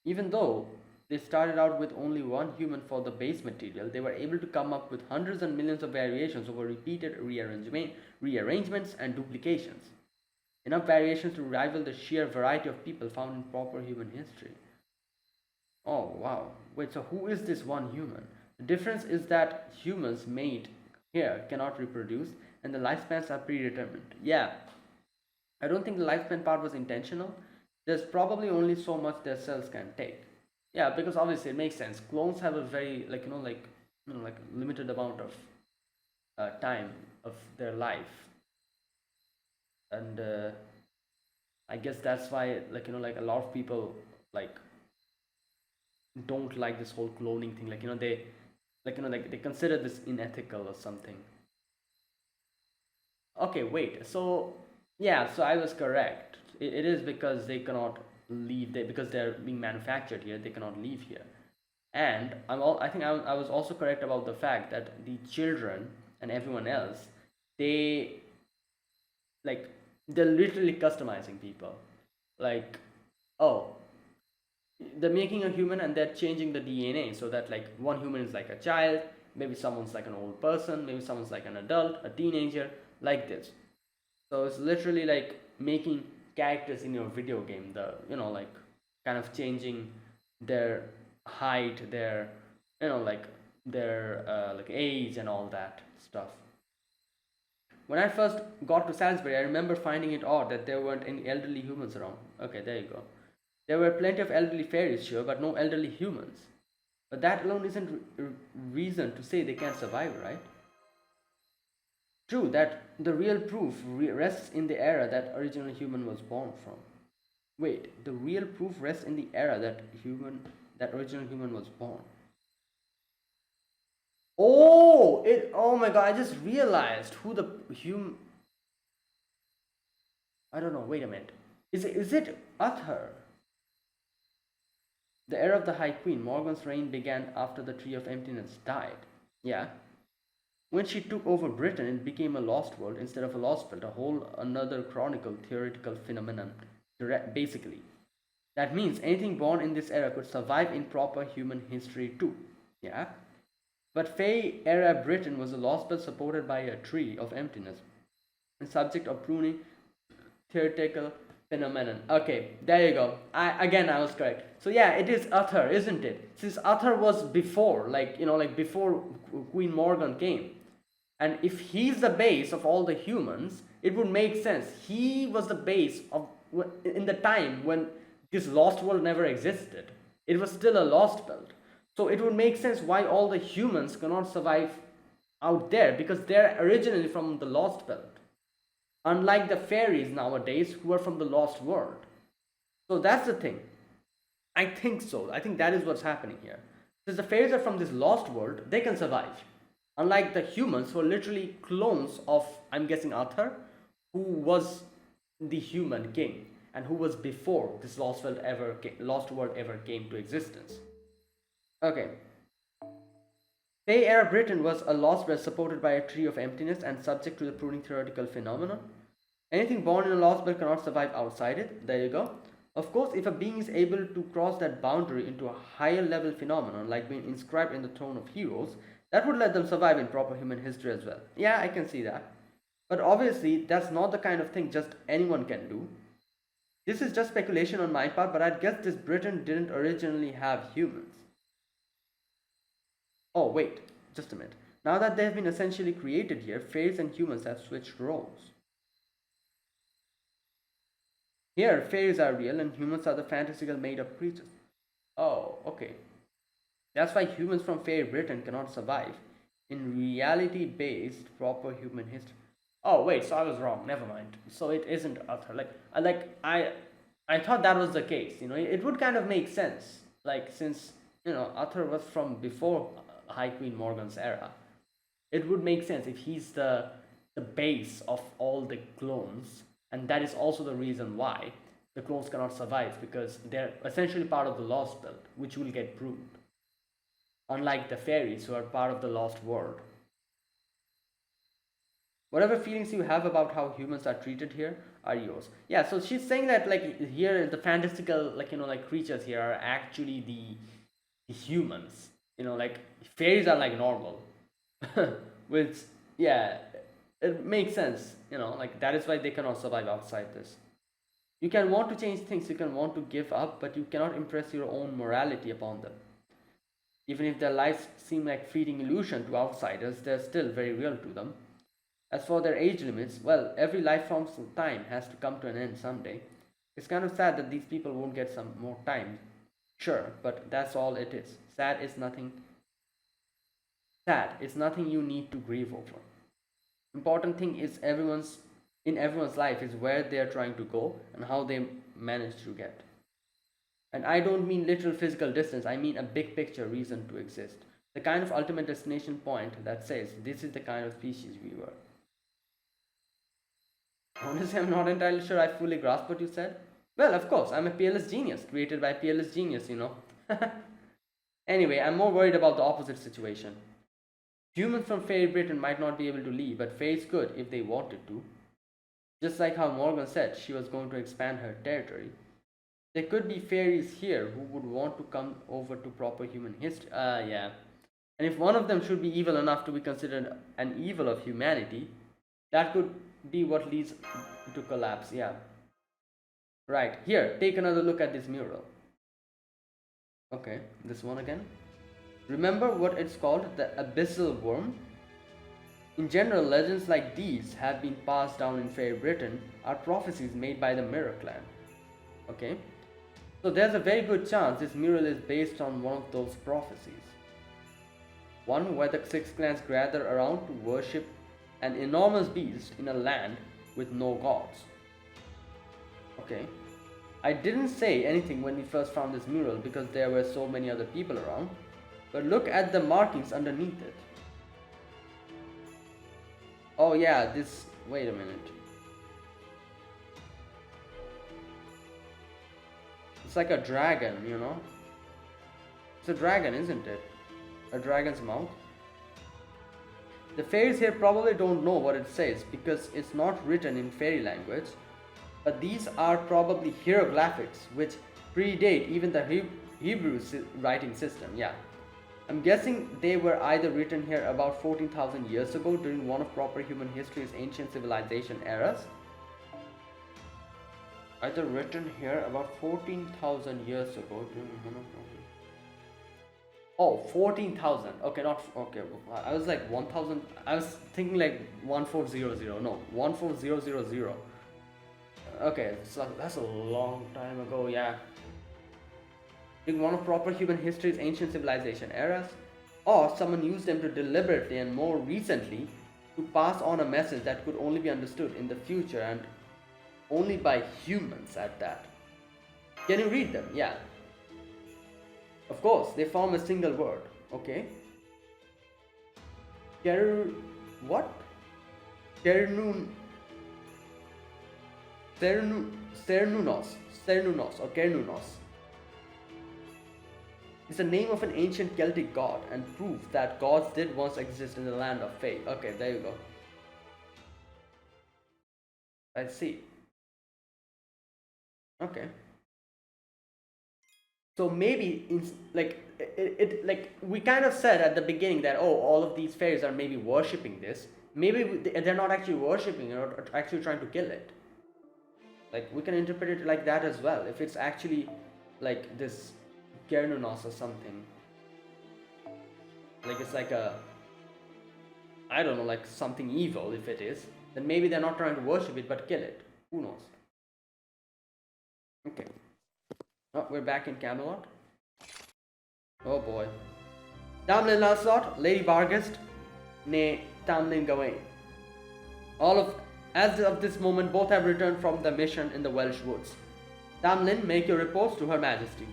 Speaker 1: Even though they started out with only one human for the base material, they were able to come up with hundreds and millions of variations over repeated rearrangements and duplications. Enough variations to rival the sheer variety of people found in proper human history. Oh wow. Wait, so who is this one human? The difference is that humans made here cannot reproduce and the lifespans are predetermined. Yeah, I don't think the lifespan part was intentional. There's probably only so much their cells can take. Yeah, because obviously it makes sense. Clones have a very like limited amount of time of their life, and I guess that's why like a lot of people like don't like this whole cloning thing. Like they consider this unethical or something. Okay, wait. So yeah, so I was correct. It is because they cannot leave. Because they're being manufactured here. They cannot leave here. And I think I was also correct about the fact that the children and everyone else, they like they're literally customizing people. Like, oh, they're making a human and they're changing the DNA so that like one human is like a child, maybe someone's like an old person, maybe someone's like an adult, a teenager, like this. So it's literally like making characters in your video game, the like kind of changing their height, their like their like age and all that stuff. When I first got to Salisbury, I remember finding it odd that there weren't any elderly humans around. Okay, there you go. There were plenty of elderly fairies, sure, but no elderly humans. But that alone isn't reason to say they can't survive, right? True that the real proof rests in the era that original human was born from. Wait, the real proof rests in the era that original human was born. Oh my god, I just realized who the human. I don't know, wait a minute. Is it Uthar? The era of the High Queen, Morgan's reign began after the Tree of Emptiness died. Yeah. When she took over Britain, it became a lost world instead of a lost belt, a whole another chronicle theoretical phenomenon, basically. That means anything born in this era could survive in proper human history too. Yeah? But Fae era Britain was a lost belt supported by a tree of emptiness, a subject of pruning theoretical phenomenon. Okay, there you go. I was correct. So yeah, it is Uthar, isn't it? Since Uthar was before, like before Queen Morgan came. And if he's the base of all the humans, it would make sense. He was the base of in the time when this lost world never existed. It was still a lost belt. So it would make sense why all the humans cannot survive out there because they're originally from the lost belt. Unlike the fairies nowadays who are from the lost world. So that's the thing. I think so. I think that is what's happening here. Since the fairies are from this lost world, they can survive. Unlike the humans who are literally clones of, I'm guessing, Arthur, who was the human king and who was before this lost world ever came to existence. Okay. Fae era Britain was a lost world supported by a tree of emptiness and subject to the pruning theoretical phenomenon. Anything born in a lost world cannot survive outside it. There you go. Of course, if a being is able to cross that boundary into a higher level phenomenon, like being inscribed in the Throne of Heroes, That would let them survive in proper human history as well. Yeah, I can see that. But obviously, that's not the kind of thing just anyone can do. This is just speculation on my part, but I'd guess this Britain didn't originally have humans. Oh, wait, just a minute. Now that they've been essentially created here, fairies and humans have switched roles. Here, fairies are real and humans are the fantastical made up creatures. Oh, okay. That's why humans from fairy Britain cannot survive in reality based proper human history. Oh wait, so I was wrong. Never mind. So it isn't Arthur. I thought that was the case. It would kind of make sense. Like since Arthur was from before High Queen Morgan's era, it would make sense if he's the base of all the clones, and that is also the reason why the clones cannot survive because they're essentially part of the Lost Belt, which will get proved. Unlike the fairies who are part of the Lost World. Whatever feelings you have about how humans are treated here are yours. Yeah, so she's saying that like here the fantastical like creatures here are actually the humans. Like fairies are like normal. Which yeah, it makes sense. Like that is why they cannot survive outside this. You can want to change things, you can want to give up, but you cannot impress your own morality upon them. Even if their lives seem like fleeting illusion to outsiders, they're still very real to them. As for their age limits, well, every life form's time has to come to an end someday. It's kind of sad that these people won't get some more time. Sure, but that's all it is. Sad is nothing. Sad is nothing you need to grieve over. Important thing is everyone's life is where they are trying to go and how they manage to get. And I don't mean literal physical distance, I mean a big picture reason to exist. The kind of ultimate destination point that says this is the kind of species we were. Honestly, I'm not entirely sure I fully grasp what you said. Well, of course, I'm a peerless genius, created by peerless genius. Anyway, I'm more worried about the opposite situation. Humans from Fairy Britain might not be able to leave, but fairies could if they wanted to. Just like how Morgan said she was going to expand her territory. There could be fairies here who would want to come over to proper human history. Yeah. And if one of them should be evil enough to be considered an evil of humanity, that could be what leads to collapse. Yeah. Right. Here, take another look at this mural. Okay, this one again. Remember what it's called? The abyssal worm? In general, legends like these have been passed down in Fairy Britain are prophecies made by the Mirror Clan. Okay? So there's a very good chance this mural is based on one of those prophecies. One where the six clans gather around to worship an enormous beast in a land with no gods. Okay. I didn't say anything when we first found this mural because there were so many other people around, but look at the markings underneath it. Oh yeah, wait a minute. It's like a dragon. It's a dragon, isn't it? A dragon's mouth. The fairies here probably don't know what it says because it's not written in fairy language, but these are probably hieroglyphics which predate even the Hebrew writing system. Yeah. I'm guessing they were either written here about 14,000 years ago during one of proper human history's ancient civilization eras. Either written here about 14,000 years ago during one of... Oh, 14,000. Okay, not... Okay, I was like 1,000... I was thinking like 1400. No, 14000. Okay, so that's a long time ago, yeah. In one of proper human history's ancient civilization eras, or someone used them to deliberately and more recently to pass on a message that could only be understood in the future and only by humans at that. Can you read them? Yeah. Of course, they form a single word. Okay. What? Cernunos or Kernunos. It's the name of an ancient Celtic god and proof that gods did once exist in the land of Fae. Okay, there you go. I see. Okay. So maybe like we kind of said at the beginning that, oh, all of these fairies are maybe worshipping this. Maybe they're not actually worshipping it or actually trying to kill it. Like we can interpret it like that as well. If it's actually like this Gernunos or something, like it's like a, I don't know, like something evil. If it is, then maybe they're not trying to worship it but kill it. Who knows? Okay. Oh, we're back in Camelot. Oh boy. Tamlin Lancelot, Lady Vargas, nay Tamlin Gawain. As of this moment, both have returned from the mission in the Welsh woods. Tamlin, make your reports to Her Majesty.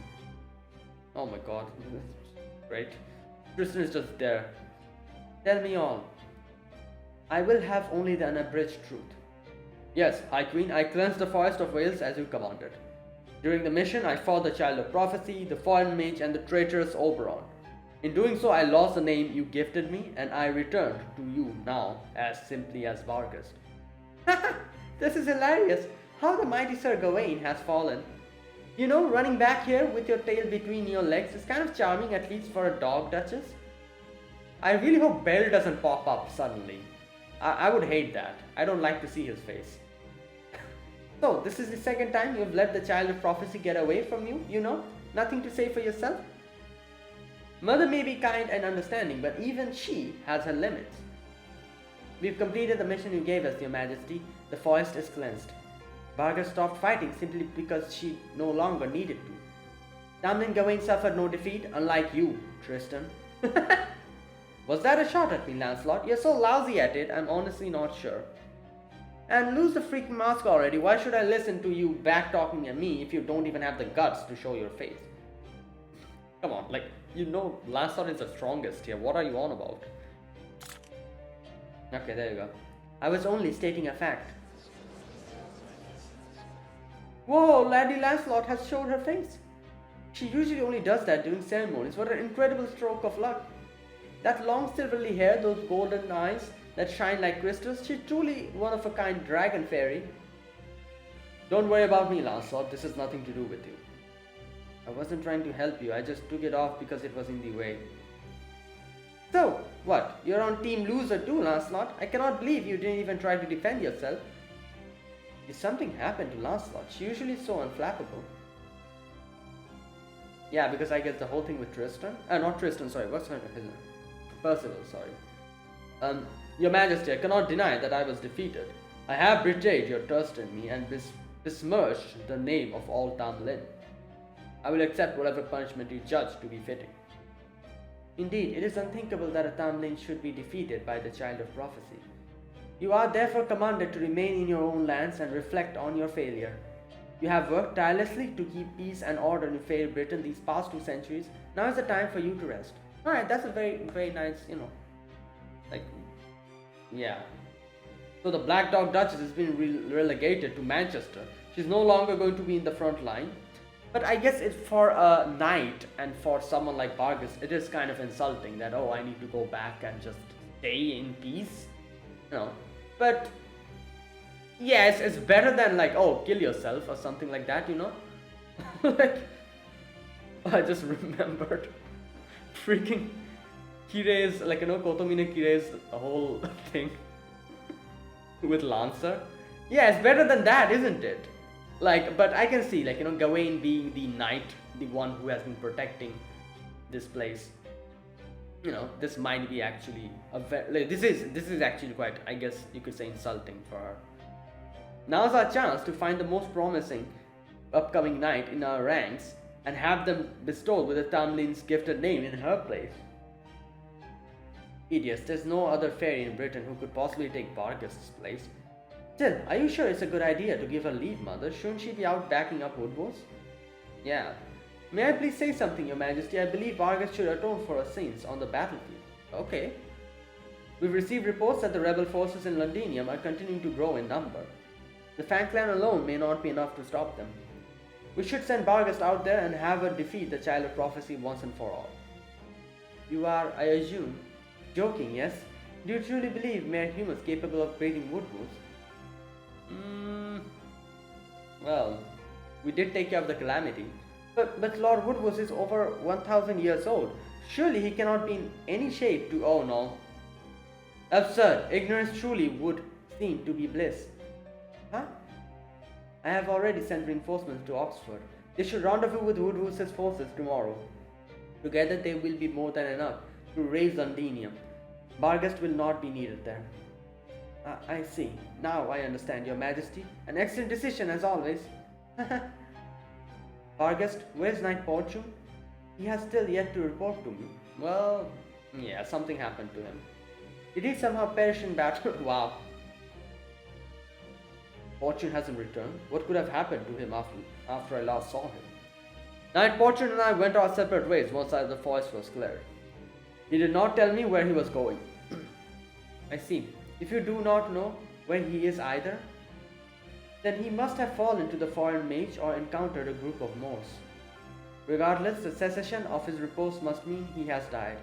Speaker 1: Oh my god. Great. Tristan is just there. Tell me all. I will have only the unabridged truth. Yes, High Queen, I cleansed the forest of Wales as you commanded. During the mission, I fought the Child of Prophecy, the Foreign Mage, and the traitorous Oberon. In doing so, I lost the name you gifted me, and I returned to you now as simply as Vargas. This is hilarious. How the mighty Sir Gawain has fallen. You know, running back here with your tail between your legs is kind of charming, at least for a dog, Duchess. I really hope Bell doesn't pop up suddenly. I would hate that. I don't like to see his face. So, this is the second time you've let the Child of Prophecy get away from you, you know? Nothing to say for yourself? Mother may be kind and understanding, but even she has her limits. We've completed the mission you gave us, Your Majesty. The forest is cleansed. Vargas stopped fighting simply because she no longer needed to. Tamlin Gawain suffered no defeat, unlike you, Tristan. Was that a shot at me, Lancelot? You're so lousy at it, I'm honestly not sure. And lose the freaking mask already. Why should I listen to you back-talking at me if you don't even have the guts to show your face? Come on, like, you know Lancelot is the strongest here. What are you on about? Okay, there you go. I was only stating a fact. Whoa, Lady Lancelot has showed her face. She usually only does that during ceremonies. What an incredible stroke of luck. That long silvery hair, those golden eyes that shine like crystals, she's truly one of a kind dragon fairy. Don't worry about me, Lancelot. This has nothing to do with you. I wasn't trying to help you. I just took it off because it was in the way. So, what? You're on Team Loser too, Lancelot? I cannot believe you didn't even try to defend yourself. Did something happen to Lancelot? She usually is so unflappable. Yeah, because I guess the whole thing with Tristan. Not Tristan, sorry. What's her name? Percival, sorry. Your Majesty, I cannot deny that I was defeated. I have betrayed your trust in me and besmirched the name of all Tamlin. I will accept whatever punishment you judge to be fitting. Indeed, it is unthinkable that a Tamlin should be defeated by the Child of Prophecy. You are therefore commanded to remain in your own lands and reflect on your failure. You have worked tirelessly to keep peace and order in Fair Britain these past 2 centuries. Now is the time for you to rest. Alright, that's a very, very nice, yeah. So the Black Dog Duchess has been relegated to Manchester. She's no longer going to be in the front line. But I guess it's for a knight and for someone like Vargas, it is kind of insulting that, oh, I need to go back and just stay in peace. But yes, it's better than like, oh, kill yourself or something like that, like, I just remembered freaking Kirei's, Kotomine Kirei's whole thing with Lancer. Yeah, it's better than that, isn't it? But I can see, Gawain being the knight, the one who has been protecting this place. This might be actually this is actually quite, I guess you could say, insulting for her. Now's our chance to find the most promising upcoming knight in our ranks and have them bestowed with a Tamlin's gifted name in her place. Idiots, there's no other fairy in Britain who could possibly take Vargas' place. Still, are you sure it's a good idea to give her leave, Mother? Shouldn't she be out backing up Woodwose? Yeah. May I please say something, Your Majesty? I believe Vargas should atone for her sins on the battlefield. Okay. We've received reports that the rebel forces in Londinium are continuing to grow in number. The Fang Clan alone may not be enough to stop them. We should send Vargas out there and have her defeat the Child of Prophecy once and for all. You are, I assume, joking, yes? Do you truly believe mere humans capable of breathing Woodwose? Well, we did take care of the calamity. But Lord Woodward is over 1000 years old. Surely he cannot be in any shape to. Oh no. Absurd. Ignorance truly would seem to be bliss. Huh? I have already sent reinforcements to Oxford. They should rendezvous with Woodward's forces tomorrow. Together they will be more than enough to raise Londinium. Barghest will not be needed there. I see. Now I understand, Your Majesty. An excellent decision as always. Barghest, where's Knight Fortune? He has still yet to report to me. Well, yeah, something happened to him. Did he somehow perish in battle? Wow. Fortune hasn't returned. What could have happened to him after I last saw him? Knight Fortune and I went our separate ways once the forest was cleared. He did not tell me where he was going. I see. If you do not know where he is either, then he must have fallen to the foreign mage or encountered a group of Moors. Regardless, the cessation of his repose must mean he has died.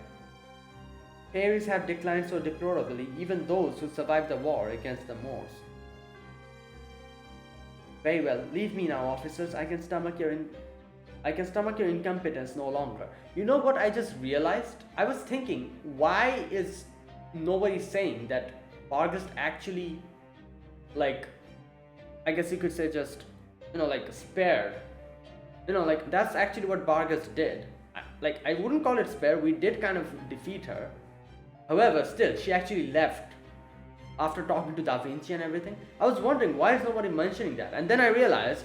Speaker 1: Fairies have declined so deplorably, even those who survived the war against the Moors. Very well, leave me now, officers. I can stomach your incompetence no longer. You know what I just realized? I was thinking, why is nobody saying that Barghest actually, like, I guess you could say just, like, spared. Like, that's actually what Barghest did. Like, I wouldn't call it spare, we did kind of defeat her. However, still, she actually left after talking to Da Vinci and everything. I was wondering, why is nobody mentioning that? And then I realized,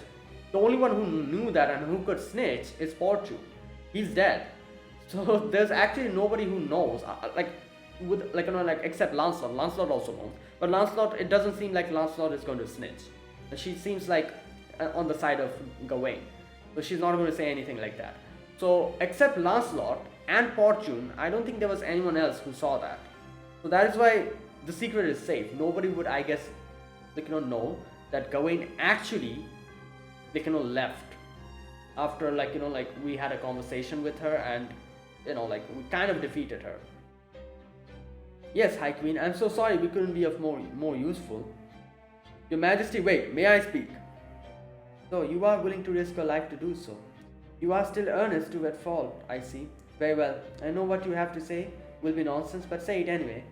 Speaker 1: the only one who knew that and who could snitch is Fortune. He's dead. So there's actually nobody who knows, except Lancelot. Lancelot also knows. But Lancelot, it doesn't seem like Lancelot is going to snitch. She seems like on the side of Gawain. So she's not going to say anything like that. So except Lancelot and Fortune, I don't think there was anyone else who saw that. So that is why the secret is safe. Nobody would, I guess, know that Gawain actually, left after, we had a conversation with her and, we kind of defeated her. Yes, High Queen, I'm so sorry we couldn't be of more useful. Your Majesty, wait, may I speak? So, you are willing to risk your life to do so. You are still earnest to at fault, I see. Very well, I know what you have to say will be nonsense, but say it anyway.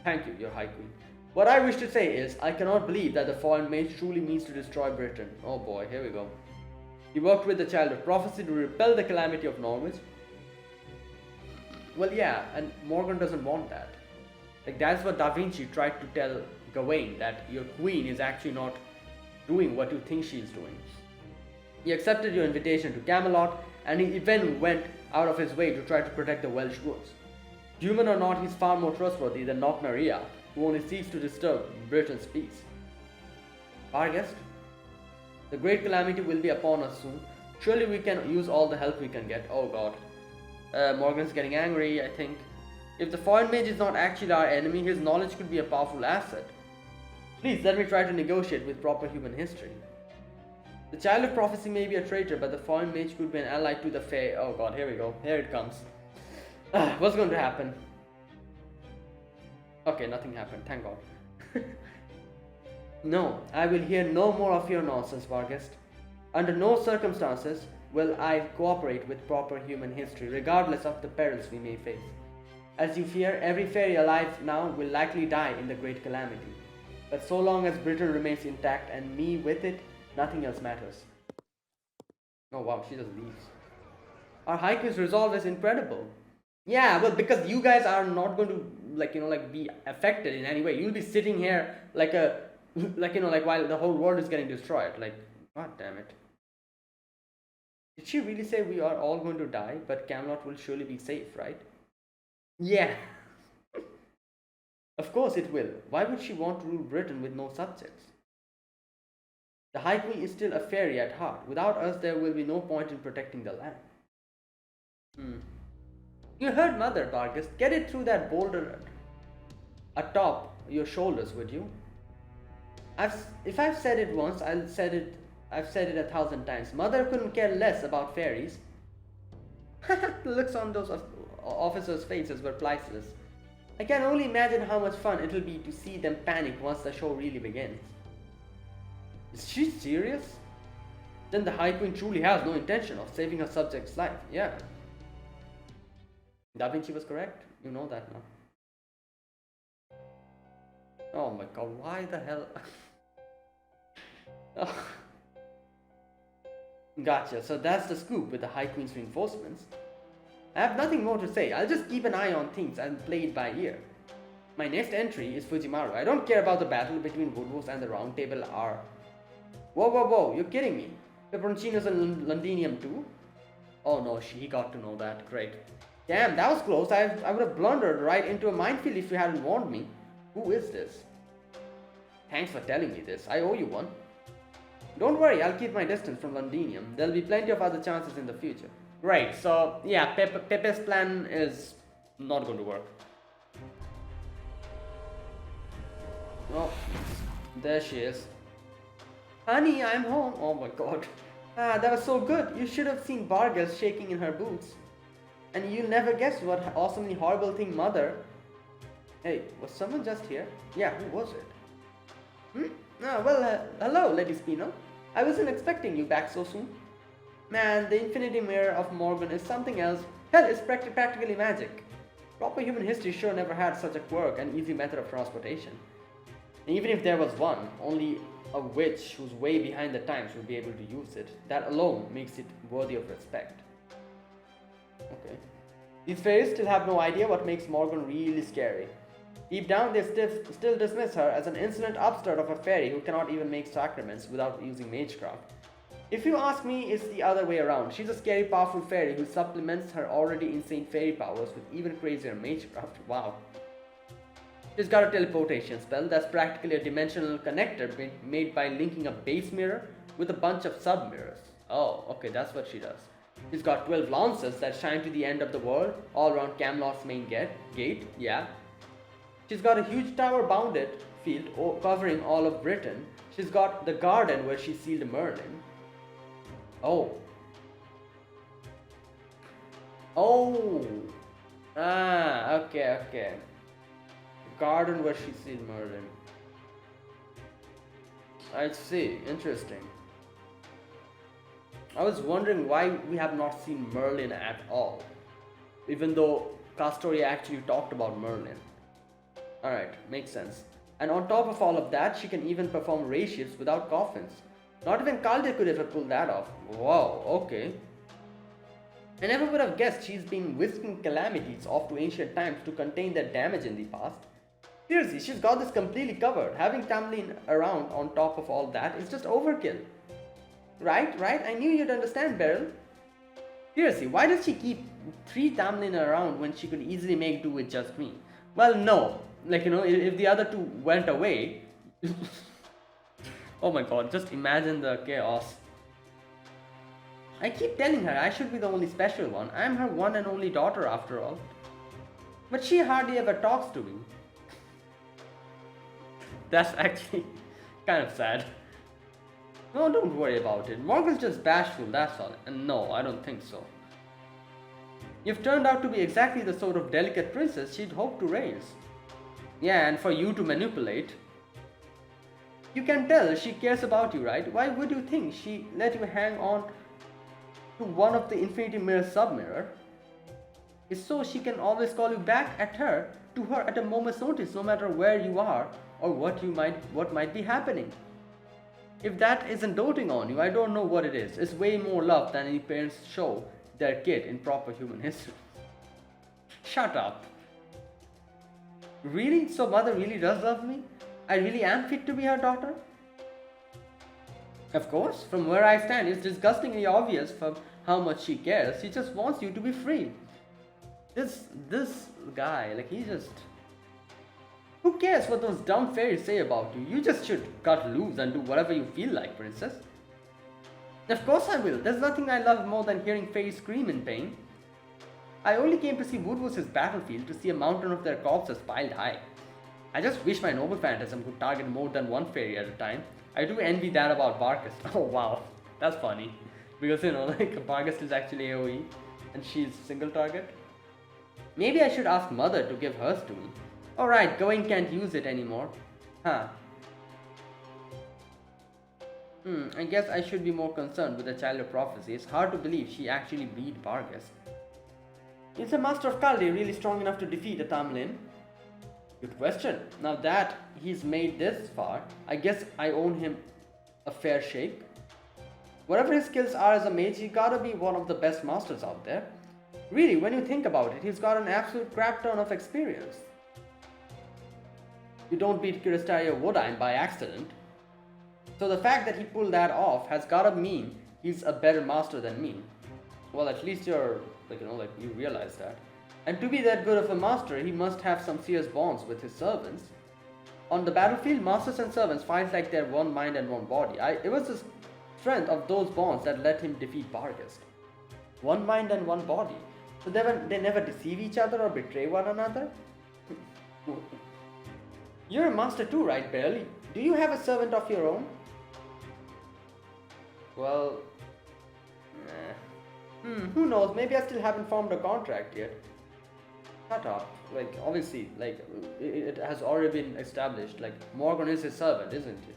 Speaker 1: Thank you, Your High Queen. What I wish to say is, I cannot believe that the foreign mage truly means to destroy Britain. Oh boy, here we go. He worked with the child of prophecy to repel the calamity of Norwich. Well, yeah, and Morgan doesn't want that. Like, that's what Da Vinci tried to tell Gawain, that your queen is actually not doing what you think she is doing. He accepted your invitation to Camelot, and he even went out of his way to try to protect the Welsh woods. Human or not, he's far more trustworthy than Knockmaria, who only seeks to disturb Britain's peace. Barghest, the great calamity will be upon us soon. Surely we can use all the help we can get. Oh god. Morgan's getting angry, I think. If the foreign mage is not actually our enemy, his knowledge could be a powerful asset. Please let me try to negotiate with proper human history. The child of prophecy may be a traitor, but the foreign mage could be an ally to the Fae. Oh god, here we go. Here it comes. What's going to happen? Okay, nothing happened, thank god. No, I will hear no more of your nonsense, Barghest. Under no circumstances will I cooperate with proper human history, regardless of the perils we may face. As you fear, every fairy alive now will likely die in the great calamity. But so long as Britain remains intact and me with it, nothing else matters. Oh wow, she just leaves. Our High Queen's resolve is incredible. Yeah, well, because you guys are not going to be affected in any way. You'll be sitting here while the whole world is getting destroyed. Like, god damn it. Did she really say we are all going to die, but Camelot will surely be safe, right? Yeah. Of course it will. Why would she want to rule Britain with no subjects? The High Queen is still a fairy at heart. Without us, there will be no point in protecting the land. You heard Mother, Barghest. Get it through that boulder atop your shoulders, would you? If I've said it once, I've said it 1,000 times. Mother couldn't care less about fairies. The looks on those officers' faces were priceless. I can only imagine how much fun it'll be to see them panic once the show really begins. Is she serious? then the High Queen truly has no intention of saving her subject's life. Yeah. Da Vinci was correct. You know that now. Oh my god, why the hell? Oh. Gotcha, so that's the scoop with the High Queen's reinforcements. I have nothing more to say. I'll just keep an eye on things and play it by ear. My next entry is Fujimaru. I don't care about the battle between Woodwose and the Round Table R. Whoa, you're kidding me. Peperoncino's in Londinium too? Oh no, he got to know that. Great. Damn, that was close. I would have blundered right into a minefield if you hadn't warned me. Who is this? Thanks for telling me this. I owe you one. Don't worry, I'll keep my distance from Londinium. There'll be plenty of other chances in the future. Right, so yeah, Pepe's plan is not going to work. Oh, there she is. Honey, I'm home. Oh my god. Ah, that was so good. You should have seen Vargas shaking in her boots. And you'll never guess what awesomely horrible thing Mother... Hey, was someone just here? Yeah, who was it? Hello, Lady Spino. I wasn't expecting you back so soon. Man, the Infinity Mirror of Morgan is something else. Hell, it's practically magic. Proper human history sure never had such a quirk and easy method of transportation. And even if there was one, only a witch who's way behind the times would be able to use it. That alone makes it worthy of respect. Okay. These fairies still have no idea what makes Morgan really scary. Deep down, they still dismiss her as an insolent upstart of a fairy who cannot even make sacraments without using magecraft. If you ask me, it's the other way around. She's a scary, powerful fairy who supplements her already insane fairy powers with even crazier magecraft. Wow. She's got a teleportation spell that's practically a dimensional connector made by linking a base mirror with a bunch of sub-mirrors. Oh, okay, that's what she does. She's got 12 lances that shine to the end of the world, all around Camelot's main gate, yeah. She's got a huge tower-bounded field covering all of Britain. She's got the garden where she sealed Merlin. Oh. Ah, okay. Garden where she sealed Merlin. I see, interesting. I was wondering why we have not seen Merlin at all, even though Castoria actually talked about Merlin. Alright, makes sense. And on top of all of that, she can even perform ray shifts without coffins. Not even Kalde could ever pull that off. Wow, okay. I never would have guessed she's been whisking calamities off to ancient times to contain their damage in the past. Seriously, she's got this completely covered. Having Tamlin around on top of all that is just overkill. Right? I knew you'd understand, Beryl. Seriously, why does she keep 3 Tamlin around when she could easily make do with just me? Well, no. Like, if the other 2 went away... Oh my god, just imagine the chaos. I keep telling her I should be the only special one. I'm her one and only daughter after all. But she hardly ever talks to me. That's actually kind of sad. No, don't worry about it. Morgan's just bashful, that's all. And no, I don't think so. You've turned out to be exactly the sort of delicate princess she'd hoped to raise. Yeah, and for you to manipulate. You can tell she cares about you, right? Why would you think she let you hang on to one of the Infinity Mirror sub-mirror? It's so she can always call you back to her at a moment's notice, no matter where you are or what might be happening. If that isn't doting on you, I don't know what it is. It's way more love than any parents show their kid in proper human history. Shut up. Really? So Mother really does love me? I really am fit to be her daughter? Of course, from where I stand, it's disgustingly obvious from how much she cares. She just wants you to be free. This guy, like, he just... Who cares what those dumb fairies say about you? You just should cut loose and do whatever you feel like, princess. Of course I will. There's nothing I love more than hearing fairies scream in pain. I only came to see Woodwose's battlefield to see a mountain of their corpses piled high. I just wish my noble phantasm could target more than one fairy at a time. I do envy that about Vargas. Oh wow, that's funny. Because like Vargas is actually AoE and she's single target. Maybe I should ask Mother to give hers to me. Alright, Gawain can't use it anymore. Huh. I guess I should be more concerned with the child of prophecy. It's hard to believe she actually beat Vargas. Is a master of Kaldi really strong enough to defeat a Tamlin? Good question. Now that he's made this far, I guess I own him a fair shake. Whatever his skills are as a mage, he gotta be one of the best masters out there. Really, when you think about it, he's got an absolute crap ton of experience. You don't beat Kiristaria Woodine by accident. So the fact that he pulled that off has gotta mean he's a better master than me. Well, at least you're, you realize that. And to be that good of a master, he must have some serious bonds with his servants. On the battlefield, masters and servants fight like they're one mind and one body. It was the strength of those bonds that let him defeat Barghest. One mind and one body. So they never deceive each other or betray one another? You're a master too, right, Barely? Do you have a servant of your own? Well... who knows? Maybe I still haven't formed a contract yet. Shut up. Obviously, it has already been established. Morgan is his servant, isn't it?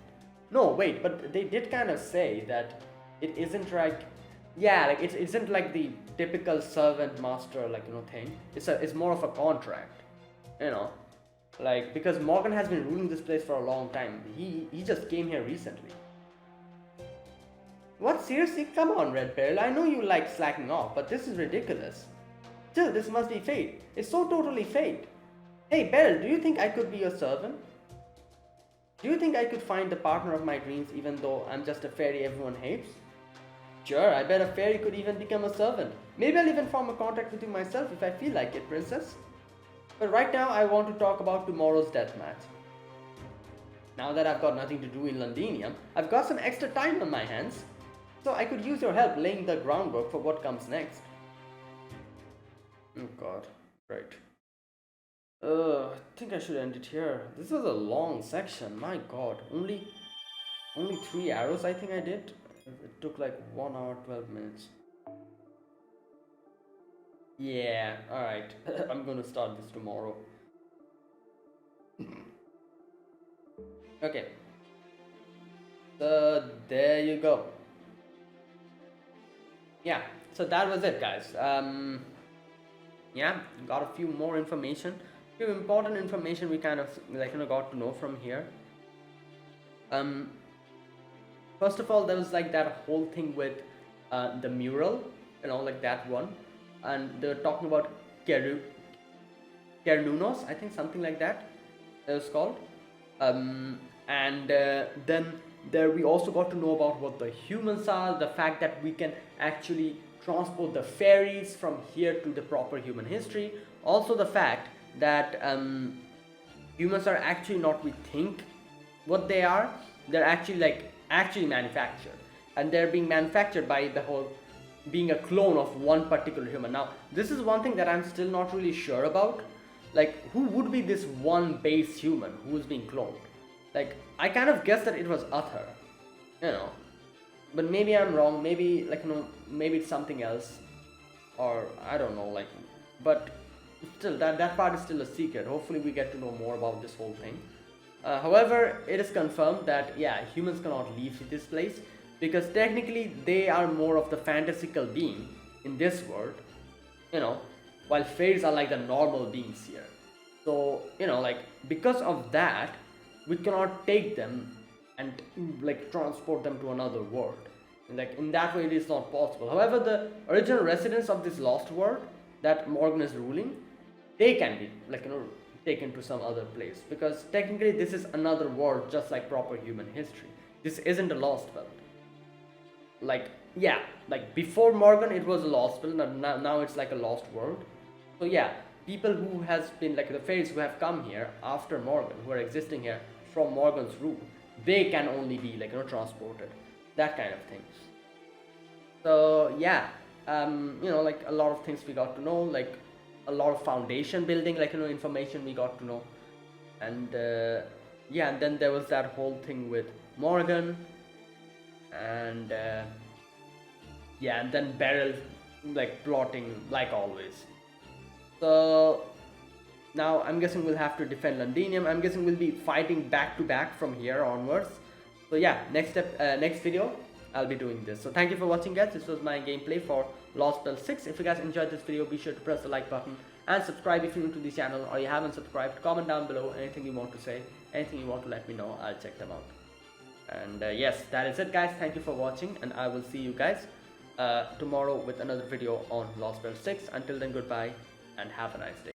Speaker 1: No, wait, but they did kind of say that it isn't it isn't like the typical servant master, thing. It's more of a contract, because Morgan has been ruling this place for a long time. He just came here recently. What, seriously? Come on, Red Pearl. I know you like slacking off, but this is ridiculous. Still, this must be fate. It's so totally fate. Hey, Beryl, do you think I could be your servant? Do you think I could find the partner of my dreams even though I'm just a fairy everyone hates? Sure, I bet a fairy could even become a servant. Maybe I'll even form a contract with you myself if I feel like it, princess. But right now, I want to talk about tomorrow's deathmatch. Now that I've got nothing to do in Londinium, I've got some extra time on my hands. So I could use your help laying the groundwork for what comes next. Oh god, right. I think I should end it here. This was a long section, my god. Only 3 arrows I think I did. It took 1 hour 12 minutes. Yeah, alright. I'm gonna start this tomorrow. Okay. So there you go. Yeah, so that was it, guys. Yeah, got a few more information, few important information we kind of got to know from here. First of all, there was that whole thing with the mural, that one, and they're talking about Kernunos, I think something like that it was called. And then there we also got to know about what the humans are, the fact that we can actually transport the fairies from here to the proper human history. Also the fact that humans are actually not we think what they are. They're actually manufactured, and they're being manufactured by the whole being a clone of one particular human. Now this is one thing that I'm still not really sure about. Who would be this one base human who is being cloned? I kind of guessed that it was Uther, but maybe I'm wrong. Maybe maybe it's something else, or I don't know. But still, that part is still a secret. Hopefully, we get to know more about this whole thing. However, it is confirmed that humans cannot leave this place because technically they are more of the fantastical being in this world, while fairies are the normal beings here. So because of that, we cannot take them and transport them to another world. In that way, it is not possible. However, the original residents of this lost world that Morgan is ruling, they can be taken to some other place, because technically this is another world just like proper human history. This isn't a Lostbelt. Before Morgan it was a Lostbelt, now it's a lost world. So people who has been the fairies who have come here after Morgan, who are existing here from Morgan's rule, they can only be transported, that kind of things. So a lot of things we got to know, a lot of foundation building, information we got to know. And and then there was that whole thing with Morgan, and and then Beryl plotting like always. So now I'm guessing we'll have to defend Londinium. I'm guessing we'll be fighting back to back from here onwards. So yeah, next video I'll be doing this. So thank you for watching, guys. This was my gameplay for Lostbelt 6. If you guys enjoyed this video, be sure to press the like button and subscribe if you're new to the channel or you haven't subscribed. Comment down below anything you want to say, anything you want to let me know. I'll check them out. And yes, that is it, guys. Thank you for watching, and I will see you guys tomorrow with another video on Lostbelt 6. Until then, goodbye and have a nice day.